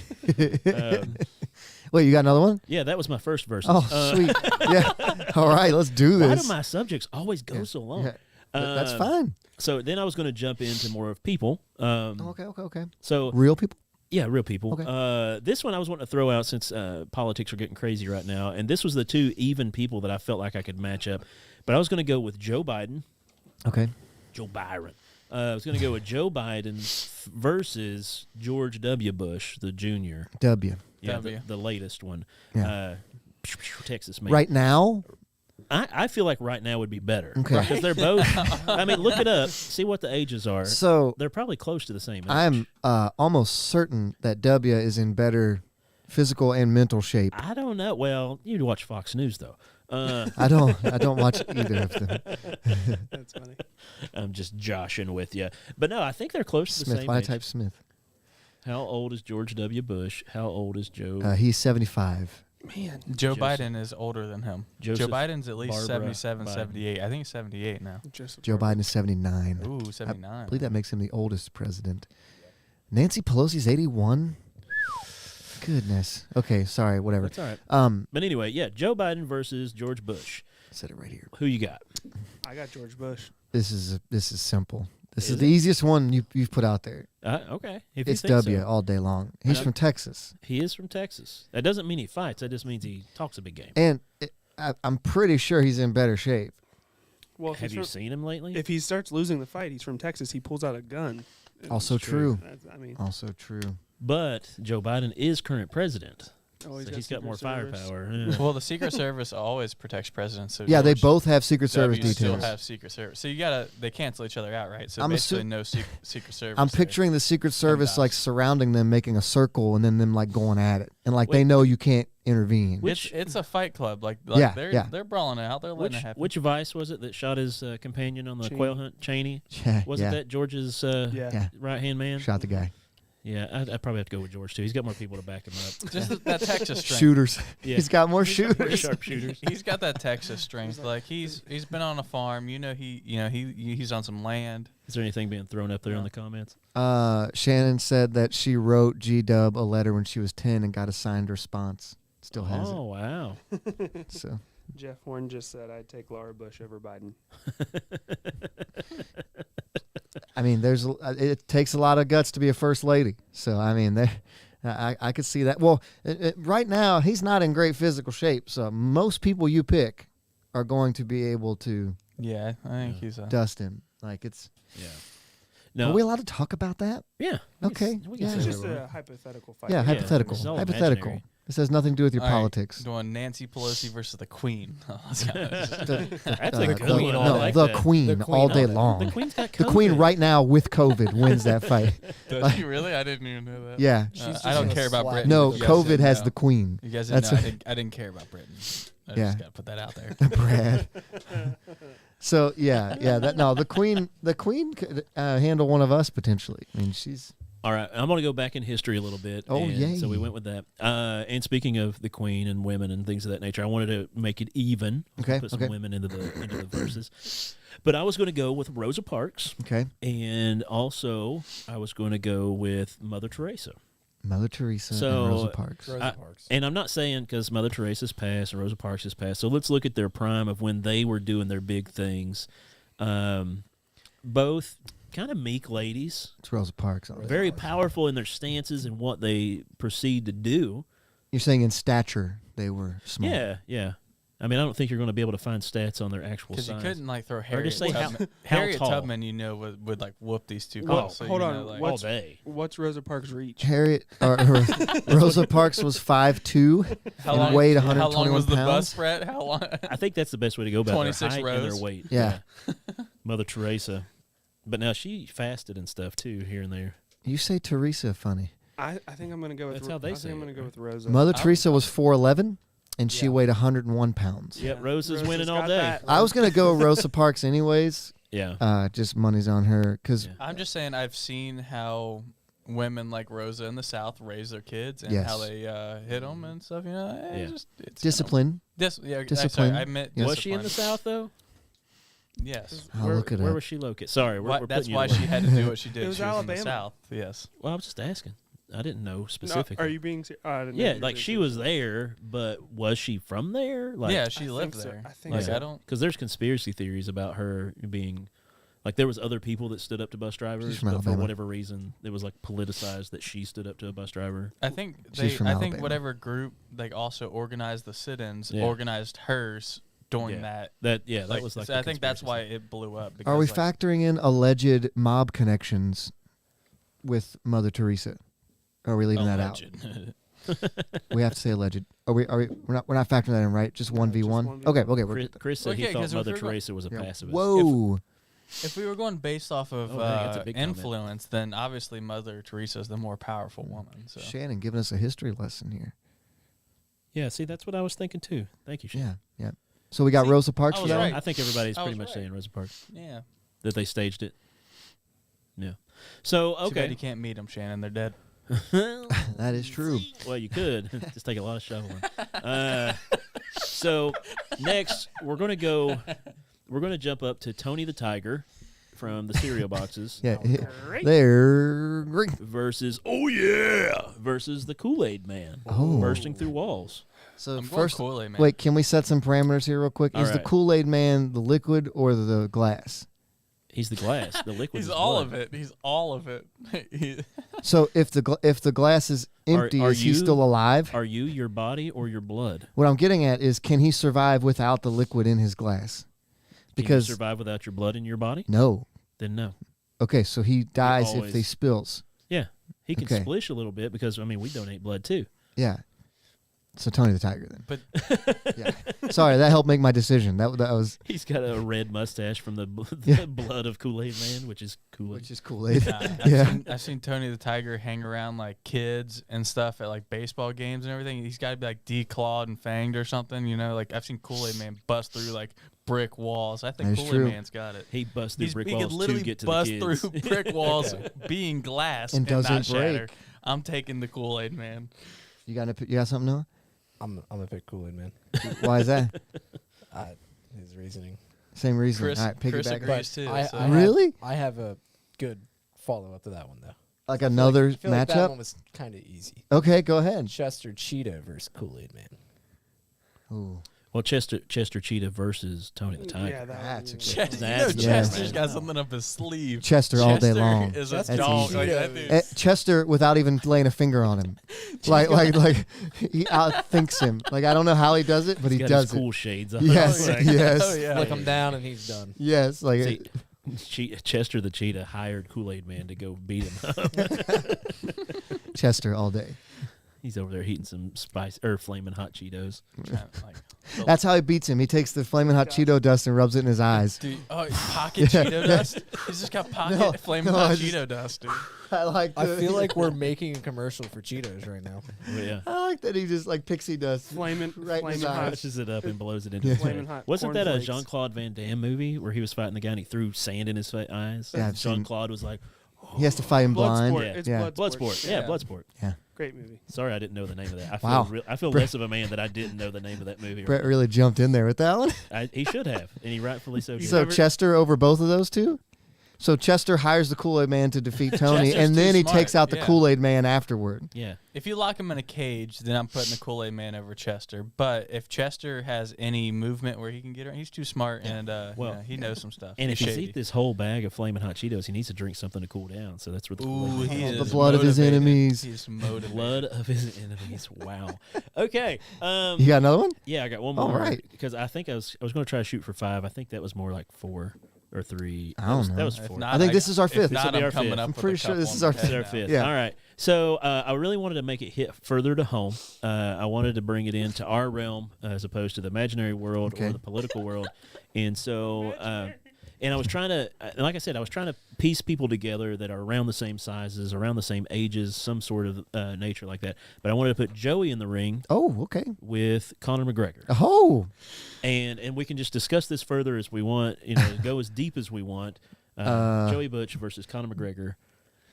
Speaker 1: Wait, you got another one?
Speaker 2: Yeah, that was my first verse.
Speaker 1: Oh, sweet. Yeah. All right, let's do
Speaker 2: Why
Speaker 1: this.
Speaker 2: do my subjects always go so long?
Speaker 1: Yeah. That's
Speaker 2: Uh,
Speaker 1: fine.
Speaker 2: So then I was going to jump into more of people.
Speaker 1: Okay.
Speaker 2: So
Speaker 1: Real people?
Speaker 2: yeah, real people.
Speaker 1: Okay.
Speaker 2: This one I was wanting to throw out since politics are getting crazy right now, and this was the two even people that I felt like I could match up. But I was going to go with Joe Biden,
Speaker 1: Okay.
Speaker 2: Joe Byron, I was going to go with Joe Biden versus George W. Bush, the junior.
Speaker 1: W.
Speaker 2: Yeah,
Speaker 4: W.
Speaker 2: the latest one.
Speaker 1: Yeah.
Speaker 2: Texas man.
Speaker 1: Right now,
Speaker 2: I feel like right now would be better.
Speaker 1: Okay.
Speaker 2: Because they're both, I mean, look it up. See what the ages are.
Speaker 1: so
Speaker 2: They're probably close to the same age.
Speaker 1: I'm almost certain that W is in better physical and mental shape.
Speaker 2: I don't know. Well, you watch Fox News, though.
Speaker 1: I don't watch either of them.
Speaker 3: That's funny.
Speaker 2: I'm just joshing with you. But no, I think they're close to the
Speaker 1: Smith,
Speaker 2: same
Speaker 1: why
Speaker 2: age.
Speaker 1: type Smith?
Speaker 2: How old is George W. Bush? How old is Joe?
Speaker 1: He's 75.
Speaker 3: Man,
Speaker 4: Joe
Speaker 2: Joseph-
Speaker 4: Biden is older than him.
Speaker 2: Joseph
Speaker 4: Joe Biden's at least
Speaker 2: Barbara
Speaker 4: 77,
Speaker 2: Biden.
Speaker 4: 78. I think he's 78 now.
Speaker 3: Joseph
Speaker 1: Joe
Speaker 3: Biden.
Speaker 1: Biden is 79.
Speaker 4: Ooh, 79.
Speaker 1: I believe that makes him the oldest president. Nancy Pelosi's 81. Goodness. Okay, sorry, whatever.
Speaker 2: That's all right.
Speaker 1: Um,
Speaker 2: But anyway, yeah, Joe Biden versus George Bush.
Speaker 1: I said it right here.
Speaker 2: Who you got?
Speaker 3: I got George Bush.
Speaker 1: This is simple. This is
Speaker 2: Is
Speaker 1: the
Speaker 2: it?
Speaker 1: easiest one you've put out there.
Speaker 2: Okay. If you
Speaker 1: It's
Speaker 2: think
Speaker 1: W
Speaker 2: so.
Speaker 1: all day long. He's
Speaker 2: And
Speaker 1: from Texas,
Speaker 2: He is from Texas. That doesn't mean he fights. That just means he talks a big game.
Speaker 1: and I'm pretty sure he's in better shape.
Speaker 3: Well, if,
Speaker 2: Have
Speaker 3: he's
Speaker 2: you
Speaker 3: from-
Speaker 2: seen him lately?
Speaker 3: if he starts losing the fight, he's from Texas. He pulls out a gun.
Speaker 1: Also true.
Speaker 3: I mean,
Speaker 1: Also true.
Speaker 2: But Joe Biden is current president.
Speaker 3: oh,
Speaker 2: So he's got
Speaker 3: Secret
Speaker 2: more
Speaker 3: Service.
Speaker 2: firepower. Yeah.
Speaker 4: Well, the Secret Service always protects presidents. So
Speaker 1: Yeah, they
Speaker 4: George
Speaker 1: both have Secret Service
Speaker 4: W still
Speaker 1: details.
Speaker 4: have Secret Service. So they cancel each other out, right? So
Speaker 1: I'm
Speaker 4: basically
Speaker 1: assu-
Speaker 4: no Secret Service.
Speaker 1: I'm
Speaker 4: there.
Speaker 1: picturing the Secret Service
Speaker 4: does.
Speaker 1: like surrounding them, making a circle, and then them like going at it, and like
Speaker 2: Wait.
Speaker 1: they know you can't intervene.
Speaker 4: It's a fight club. Like
Speaker 1: Yeah,
Speaker 4: they're brawling it out. They're letting it happen.
Speaker 2: Which Vice was it that shot his companion on the
Speaker 3: Cheney.
Speaker 2: quail hunt? Cheney?
Speaker 1: Yeah,
Speaker 2: Wasn't
Speaker 1: yeah,
Speaker 2: that George's
Speaker 3: Yeah.
Speaker 1: yeah.
Speaker 2: right-hand man?
Speaker 1: Shot the guy.
Speaker 2: Yeah, I'd probably have to go with George, too. He's got more people to back him up.
Speaker 4: Just that Texas strength.
Speaker 1: Shooters.
Speaker 2: Yeah.
Speaker 1: He's got more
Speaker 2: More
Speaker 1: shooters.
Speaker 2: sharpshooters.
Speaker 4: He's got that Texas strength. Like he's been on a farm. He's on some land.
Speaker 2: Is there anything being thrown up there in the comments?
Speaker 1: Shannon said that she wrote G-Dub a letter when she was 10 and got a signed response. Still has
Speaker 2: Oh, wow.
Speaker 1: it. So
Speaker 3: Jeff Horn just said I'd take Laura Bush over Biden.
Speaker 1: I mean, it takes a lot of guts to be a first lady. So I mean, I could see that. Well, right now he's not in great physical shape. So most people you pick are going to be able to
Speaker 4: Yeah, I think he's a.
Speaker 1: dust him. Like it's.
Speaker 2: Yeah. No.
Speaker 1: Are we allowed to talk about that?
Speaker 2: Yeah.
Speaker 1: Okay,
Speaker 2: We can
Speaker 1: yeah.
Speaker 2: say
Speaker 3: It's
Speaker 1: Yeah.
Speaker 3: just
Speaker 2: whatever.
Speaker 3: a hypothetical fight.
Speaker 1: Yeah, hypothetical.
Speaker 2: it's all
Speaker 1: Hypothetical.
Speaker 2: imaginary.
Speaker 1: This has nothing to do with your
Speaker 4: All right,
Speaker 1: politics.
Speaker 4: Doing Nancy Pelosi versus the Queen. Let's go.
Speaker 2: That's
Speaker 1: Uh,
Speaker 2: a good one. I
Speaker 1: No,
Speaker 2: like
Speaker 1: the
Speaker 2: that.
Speaker 1: Queen,
Speaker 5: The Queen
Speaker 1: all day
Speaker 5: all day.
Speaker 1: long.
Speaker 2: The Queen's got
Speaker 1: The Queen
Speaker 2: COVID.
Speaker 1: right now with COVID wins that fight.
Speaker 4: Does she really? I didn't even know that.
Speaker 1: Yeah.
Speaker 4: I don't
Speaker 5: just
Speaker 4: care about
Speaker 5: slap.
Speaker 4: Britain.
Speaker 1: No,
Speaker 4: You guys
Speaker 1: COVID
Speaker 4: didn't
Speaker 1: has
Speaker 4: know.
Speaker 1: the Queen.
Speaker 4: You guys didn't
Speaker 1: That's
Speaker 4: know. I didn't care about Britain. I
Speaker 1: Yeah.
Speaker 4: just got to put that out there.
Speaker 1: Brad. So yeah, the Queen could handle one of us potentially. I mean, she's
Speaker 2: All right, I'm going to go back in history a little bit.
Speaker 1: Oh,
Speaker 2: and
Speaker 1: yay.
Speaker 2: So we went with that. And speaking of the Queen and women and things of that nature, I wanted to make it even.
Speaker 1: Okay,
Speaker 2: Put some
Speaker 1: okay.
Speaker 2: women into the verses. But I was going to go with Rosa Parks,
Speaker 1: okay.
Speaker 2: and also I was going to go with Mother Teresa.
Speaker 1: Mother Teresa
Speaker 2: So,
Speaker 1: and Rosa Parks.
Speaker 5: Rosa Parks.
Speaker 2: And I'm not saying because Mother Teresa's passed and Rosa Parks has passed. So let's look at their prime of when they were doing their big things. Both kind of meek ladies,
Speaker 1: It's Rosa Parks.
Speaker 2: very powerful in their stances and what they proceed to do.
Speaker 1: You're saying in stature they were small.
Speaker 2: Yeah, yeah. I mean, I don't think you're going to be able to find stats on their actual
Speaker 4: Because you
Speaker 2: size.
Speaker 4: couldn't like throw Harriet
Speaker 2: say how-
Speaker 4: Tubman.
Speaker 2: how
Speaker 4: Harriet
Speaker 2: tall.
Speaker 4: Tubman, would like whoop these two.
Speaker 3: Well,
Speaker 4: girls, so
Speaker 3: hold
Speaker 4: you
Speaker 3: on,
Speaker 4: know, like,
Speaker 2: all
Speaker 3: what's-
Speaker 2: day.
Speaker 3: What's Rosa Parks' reach?
Speaker 1: Rosa Parks was 5'2"
Speaker 4: how
Speaker 1: and
Speaker 4: long,
Speaker 1: weighed
Speaker 4: how long
Speaker 1: 121
Speaker 4: was the bus,
Speaker 1: pounds.
Speaker 4: Brett? How long?
Speaker 2: I think that's the best way to go about
Speaker 4: 26
Speaker 2: their height and
Speaker 4: rows.
Speaker 2: their weight.
Speaker 1: Yeah.
Speaker 2: Mother Teresa. But now she fasted and stuff too here and there.
Speaker 1: You say Teresa funny.
Speaker 3: I think I'm gonna go with.
Speaker 2: That's how they
Speaker 3: I
Speaker 2: say
Speaker 3: think I'm
Speaker 2: it,
Speaker 3: gonna go
Speaker 2: right?
Speaker 3: with Rosa.
Speaker 1: Mother
Speaker 4: I'm-
Speaker 1: Teresa was 4'11", and she
Speaker 3: Yeah.
Speaker 1: weighed 101 pounds.
Speaker 2: Yep, Rosa's winning all
Speaker 3: got
Speaker 2: day.
Speaker 3: that.
Speaker 1: I was gonna go Rosa Parks anyways.
Speaker 2: Yeah.
Speaker 1: Just money's on her because
Speaker 2: Yeah.
Speaker 4: I'm just saying I've seen how women like Rosa in the South raise their kids and
Speaker 1: Yes.
Speaker 4: how they hit them and stuff. You know,
Speaker 2: Yeah.
Speaker 4: it's
Speaker 1: discipline.
Speaker 4: Discipline.
Speaker 1: Discipline.
Speaker 4: I meant
Speaker 1: Yes.
Speaker 2: Was she in the South though?
Speaker 4: Yes.
Speaker 1: I'll
Speaker 2: where,
Speaker 1: look it
Speaker 2: where
Speaker 1: up.
Speaker 2: was she located? Sorry, we're
Speaker 4: That's
Speaker 2: putting you
Speaker 4: why
Speaker 2: to
Speaker 4: she
Speaker 2: work.
Speaker 4: had to do what she did.
Speaker 3: It was
Speaker 4: she was in the
Speaker 3: Alabama.
Speaker 4: South. Yes.
Speaker 2: Well, I was just asking. I didn't know
Speaker 3: No,
Speaker 2: specifically.
Speaker 3: are you being serious? I didn't know
Speaker 2: Yeah,
Speaker 3: you were
Speaker 2: like
Speaker 3: being
Speaker 2: she
Speaker 3: serious.
Speaker 2: was there, but was she from there? Like,
Speaker 4: yeah, she
Speaker 3: I
Speaker 4: lived
Speaker 3: think so.
Speaker 4: there.
Speaker 3: I think
Speaker 4: like
Speaker 2: so.
Speaker 4: I don't.
Speaker 2: because there's conspiracy theories about her being, like there was other people that stood up to bus drivers,
Speaker 1: from
Speaker 2: but for
Speaker 1: Alabama.
Speaker 2: whatever reason, it was like politicized that she stood up to a bus driver.
Speaker 4: I think
Speaker 1: She's from
Speaker 4: I think
Speaker 1: Alabama.
Speaker 4: whatever group like also organized the sit-ins
Speaker 2: Yeah.
Speaker 4: organized hers during
Speaker 2: Yeah.
Speaker 4: that.
Speaker 2: That was like.
Speaker 4: So
Speaker 2: the
Speaker 4: I think that's why
Speaker 2: conspiracy
Speaker 4: it blew up.
Speaker 1: Are we
Speaker 4: because, like,
Speaker 1: factoring in alleged mob connections with Mother Teresa? Or are we leaving that out?
Speaker 2: Alleged.
Speaker 1: We have to say alleged. Are we? We're not factoring that in, right? Just 1v1.
Speaker 3: 1v1.
Speaker 1: Okay. Okay. We're
Speaker 2: Chris,
Speaker 1: good.
Speaker 2: Chris said
Speaker 4: Well,
Speaker 2: he
Speaker 4: yeah,
Speaker 2: thought
Speaker 4: 'cause if
Speaker 2: Mother
Speaker 4: we're going-
Speaker 2: Teresa was a
Speaker 1: Yeah.
Speaker 2: pacifist.
Speaker 1: Whoa.
Speaker 4: If we were going based off of
Speaker 2: Oh, dang, that's a big comment.
Speaker 4: influence, then obviously Mother Teresa is the more powerful woman. So
Speaker 1: Shannon giving us a history lesson here.
Speaker 2: Yeah, see, that's what I was thinking too. Thank you, Shane.
Speaker 1: Yeah. Yeah. So we got
Speaker 4: See,
Speaker 1: Rosa Parks
Speaker 4: I
Speaker 1: for
Speaker 4: was
Speaker 1: that.
Speaker 4: right.
Speaker 1: one?
Speaker 2: I think everybody's
Speaker 4: I
Speaker 2: pretty
Speaker 4: was
Speaker 2: much
Speaker 4: right.
Speaker 2: saying Rosa Parks.
Speaker 4: yeah.
Speaker 2: That they staged it. Yeah. So,
Speaker 4: Too bad
Speaker 2: okay.
Speaker 4: you can't meet them, Shannon. They're dead.
Speaker 1: That is true.
Speaker 2: Well, you could. Just take a lot of shoveling. So, next, we're going to jump up to Tony the Tiger from the cereal boxes
Speaker 1: Yeah. They're great.
Speaker 2: versus the Kool-Aid Man
Speaker 1: Oh.
Speaker 2: bursting through walls.
Speaker 1: So
Speaker 4: I'm
Speaker 1: first,
Speaker 4: going Kool-Aid, man.
Speaker 1: wait, can we set some parameters here real quick?
Speaker 2: All
Speaker 1: Is the
Speaker 2: right.
Speaker 1: Kool-Aid Man the liquid or the glass?
Speaker 2: He's the glass. The liquid
Speaker 4: He's
Speaker 2: is
Speaker 4: all
Speaker 2: blood.
Speaker 4: of it. He's all of it.
Speaker 1: So if the glass is empty,
Speaker 2: are
Speaker 1: is he
Speaker 2: you-
Speaker 1: still alive?
Speaker 2: Are you your body or your blood?
Speaker 1: What I'm getting at is, can he survive without the liquid in his glass?
Speaker 2: Can
Speaker 1: Because
Speaker 2: you survive without your blood in your body?
Speaker 1: no.
Speaker 2: Then no.
Speaker 1: Okay, so he dies if
Speaker 2: always-
Speaker 1: they spills.
Speaker 2: Yeah, he can
Speaker 1: Okay.
Speaker 2: splish a little bit because we donate blood too.
Speaker 1: Yeah. So Tony the Tiger then.
Speaker 4: But
Speaker 1: Yeah. Sorry, that helped make my decision. That was
Speaker 2: He's got a red mustache from the
Speaker 1: Yeah.
Speaker 2: blood of Kool-Aid Man, which is Kool-Aid.
Speaker 1: which is Kool-Aid.
Speaker 4: nah,
Speaker 1: Yeah.
Speaker 4: I've seen Tony the Tiger hang around like kids and stuff at like baseball games and everything. He's got to be like declawed and fanged or something, you know. Like I've seen Kool-Aid Man bust through like brick walls. I think
Speaker 1: That's
Speaker 4: Kool-Aid
Speaker 1: true.
Speaker 4: Man's got it.
Speaker 2: He busts through brick
Speaker 4: He
Speaker 2: walls
Speaker 4: could literally
Speaker 2: to get to
Speaker 4: bust
Speaker 2: the kids.
Speaker 4: through brick walls, being glass
Speaker 1: And
Speaker 4: and not
Speaker 1: doesn't
Speaker 4: shatter.
Speaker 1: break.
Speaker 4: I'm taking the Kool-Aid Man.
Speaker 1: You got something, Noah?
Speaker 5: I'm gonna pick Kool-Aid Man.
Speaker 1: Why is that?
Speaker 5: His reasoning.
Speaker 1: Same reason.
Speaker 4: Chris-
Speaker 1: All right,
Speaker 4: Chris
Speaker 1: piggyback.
Speaker 4: agrees. too, so-
Speaker 1: Really?
Speaker 5: I have a good follow up to that one though.
Speaker 1: Like another
Speaker 5: I feel like that
Speaker 1: matchup?
Speaker 5: one was kind of easy.
Speaker 1: Okay, go ahead.
Speaker 5: Chester Cheetah versus Kool-Aid Man.
Speaker 1: Ooh.
Speaker 2: Well, Chester Cheetah versus Tony the Tiger.
Speaker 3: Yeah,
Speaker 1: That's a
Speaker 3: was-
Speaker 1: good
Speaker 2: That's
Speaker 1: the
Speaker 4: Chester's
Speaker 1: best.
Speaker 4: got something up his sleeve.
Speaker 1: Chester all day
Speaker 4: Chester
Speaker 1: long.
Speaker 4: is
Speaker 5: That's
Speaker 4: a dog.
Speaker 1: easy.
Speaker 4: Like, that dude.
Speaker 1: Chester without even laying a finger on him. like he outthinks him. Like I don't know how he does it, but
Speaker 2: He's
Speaker 1: he
Speaker 2: got
Speaker 1: does
Speaker 2: his
Speaker 1: it.
Speaker 2: cool shades on.
Speaker 1: Yes,
Speaker 2: Like,
Speaker 1: yes.
Speaker 4: Oh, yeah.
Speaker 5: Flick him down and he's done.
Speaker 1: Yes, like
Speaker 2: See, Chester the Cheetah hired Kool-Aid Man to go beat him up.
Speaker 1: Chester all day.
Speaker 2: He's over there heating some flaming hot Cheetos.
Speaker 4: Like,
Speaker 1: That's how he beats him. He takes the flaming hot Cheeto dust and rubs it in his eyes.
Speaker 4: dude, pocket Cheeto dust? He's just got pocket flaming
Speaker 1: no,
Speaker 4: hot
Speaker 1: I just-
Speaker 4: Cheeto dust, dude.
Speaker 1: I like.
Speaker 5: I
Speaker 1: the-
Speaker 5: feel like we're making a commercial for Cheetos right now.
Speaker 2: But yeah.
Speaker 1: I like that he just like pixie dust.
Speaker 3: Flaming,
Speaker 1: Right in his
Speaker 3: flaming
Speaker 1: eye.
Speaker 3: hot.
Speaker 2: Pushes it up and blows it into
Speaker 1: Yeah.
Speaker 2: his
Speaker 3: Flaming
Speaker 2: face.
Speaker 3: hot
Speaker 2: Wasn't that a
Speaker 3: cornflakes.
Speaker 2: Jean-Claude Van Damme movie where he was fighting the guy and he threw sand in his eyes?
Speaker 1: Yeah, I've seen-
Speaker 2: Jean-Claude was like,
Speaker 1: He has to fight him blind.
Speaker 3: Bloodsport.
Speaker 2: Yeah.
Speaker 3: It's
Speaker 1: Yeah.
Speaker 2: Bloodsport. Yeah,
Speaker 4: Yeah.
Speaker 2: Bloodsport.
Speaker 3: Great movie.
Speaker 2: Sorry, I didn't know the name of that. I feel,
Speaker 1: Wow.
Speaker 2: I feel less of a man that I didn't know the name of that movie.
Speaker 1: Brett really jumped in there with that one.
Speaker 2: He should have, and he rightfully so did.
Speaker 1: So Chester over both of those two. So Chester hires the Kool-Aid Man to defeat Tony,
Speaker 4: Chester's
Speaker 1: and then
Speaker 4: too
Speaker 1: he
Speaker 4: smart,
Speaker 1: takes out the
Speaker 4: yeah.
Speaker 1: Kool-Aid Man afterward.
Speaker 2: Yeah.
Speaker 4: If you lock him in a cage, then I'm putting the Kool-Aid Man over Chester. But if Chester has any movement where he can get around, he's too smart and
Speaker 2: Well,
Speaker 4: he knows some stuff.
Speaker 2: And if
Speaker 4: He's
Speaker 2: he's
Speaker 4: shady.
Speaker 2: eat this whole bag of flaming hot Cheetos, he needs to drink something to cool down. So that's where the
Speaker 4: Ooh,
Speaker 2: Kool-Aid
Speaker 4: he
Speaker 1: Oh,
Speaker 2: Man
Speaker 1: the
Speaker 4: is
Speaker 1: blood of his
Speaker 4: motivated.
Speaker 1: enemies.
Speaker 4: He's motivated.
Speaker 2: blood of his enemies. Wow. Okay.
Speaker 1: You got another one?
Speaker 2: Yeah, I got one
Speaker 1: All
Speaker 2: more.
Speaker 1: right.
Speaker 2: Because I think I was going to try to shoot for 5. I think that was more like 4 or 3.
Speaker 1: I don't know.
Speaker 2: That was
Speaker 4: If
Speaker 2: 4.
Speaker 4: not,
Speaker 1: I think this is our
Speaker 4: if
Speaker 1: fifth.
Speaker 2: This will
Speaker 4: Not,
Speaker 2: be
Speaker 4: I'm
Speaker 2: our
Speaker 4: coming
Speaker 2: fifth.
Speaker 4: up
Speaker 1: I'm
Speaker 4: with
Speaker 1: pretty
Speaker 4: a
Speaker 1: sure
Speaker 4: couple
Speaker 1: this
Speaker 4: on
Speaker 1: is
Speaker 4: the
Speaker 1: our
Speaker 4: head
Speaker 2: This is our
Speaker 4: now.
Speaker 2: fifth.
Speaker 1: Yeah.
Speaker 2: All right. So I really wanted to make it hit further to home. I wanted to bring it into our realm as opposed to the imaginary world
Speaker 1: Okay.
Speaker 2: or the political world. And so, and I was trying to, like I said, I was trying to piece people together that are around the same sizes, around the same ages, some sort of nature like that. But I wanted to put Joey in the ring
Speaker 1: Oh, okay.
Speaker 2: with Conor McGregor.
Speaker 1: Oh,
Speaker 2: And we can just discuss this further as we want, go as deep as we want. Joey Butch versus Conor McGregor.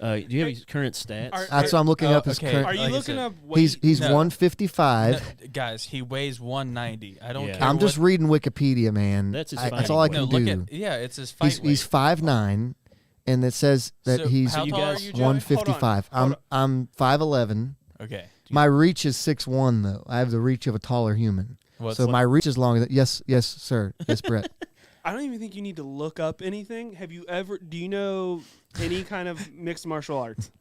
Speaker 2: Do you have his current stats?
Speaker 1: that's what I'm looking up. His
Speaker 4: okay.
Speaker 1: current.
Speaker 3: Are you
Speaker 4: Like I
Speaker 3: looking
Speaker 4: said,
Speaker 3: up? Weight?
Speaker 1: He's
Speaker 4: No.
Speaker 1: 155.
Speaker 4: No, guys, he weighs 190. I don't
Speaker 2: Yeah.
Speaker 4: care.
Speaker 1: I'm just
Speaker 4: what,
Speaker 1: reading Wikipedia, man.
Speaker 2: That's his
Speaker 1: that's
Speaker 2: fighting
Speaker 1: all I
Speaker 2: weight.
Speaker 1: can
Speaker 4: no, look
Speaker 1: do.
Speaker 4: at it's his fight
Speaker 1: He's
Speaker 4: weight.
Speaker 1: 5'9", and it says that
Speaker 4: So
Speaker 1: he's
Speaker 4: how
Speaker 2: you
Speaker 4: tall
Speaker 2: guys-
Speaker 4: are you, Joey?
Speaker 1: 155.
Speaker 3: Hold
Speaker 1: I'm 5'11".
Speaker 4: Okay.
Speaker 1: My reach is 6'1", though. I have the reach of a taller human.
Speaker 4: What's
Speaker 1: So
Speaker 4: like-
Speaker 1: my reach is longer than yes, sir. Yes, Brett.
Speaker 3: I don't even think you need to look up anything. Do you know any kind of mixed martial arts?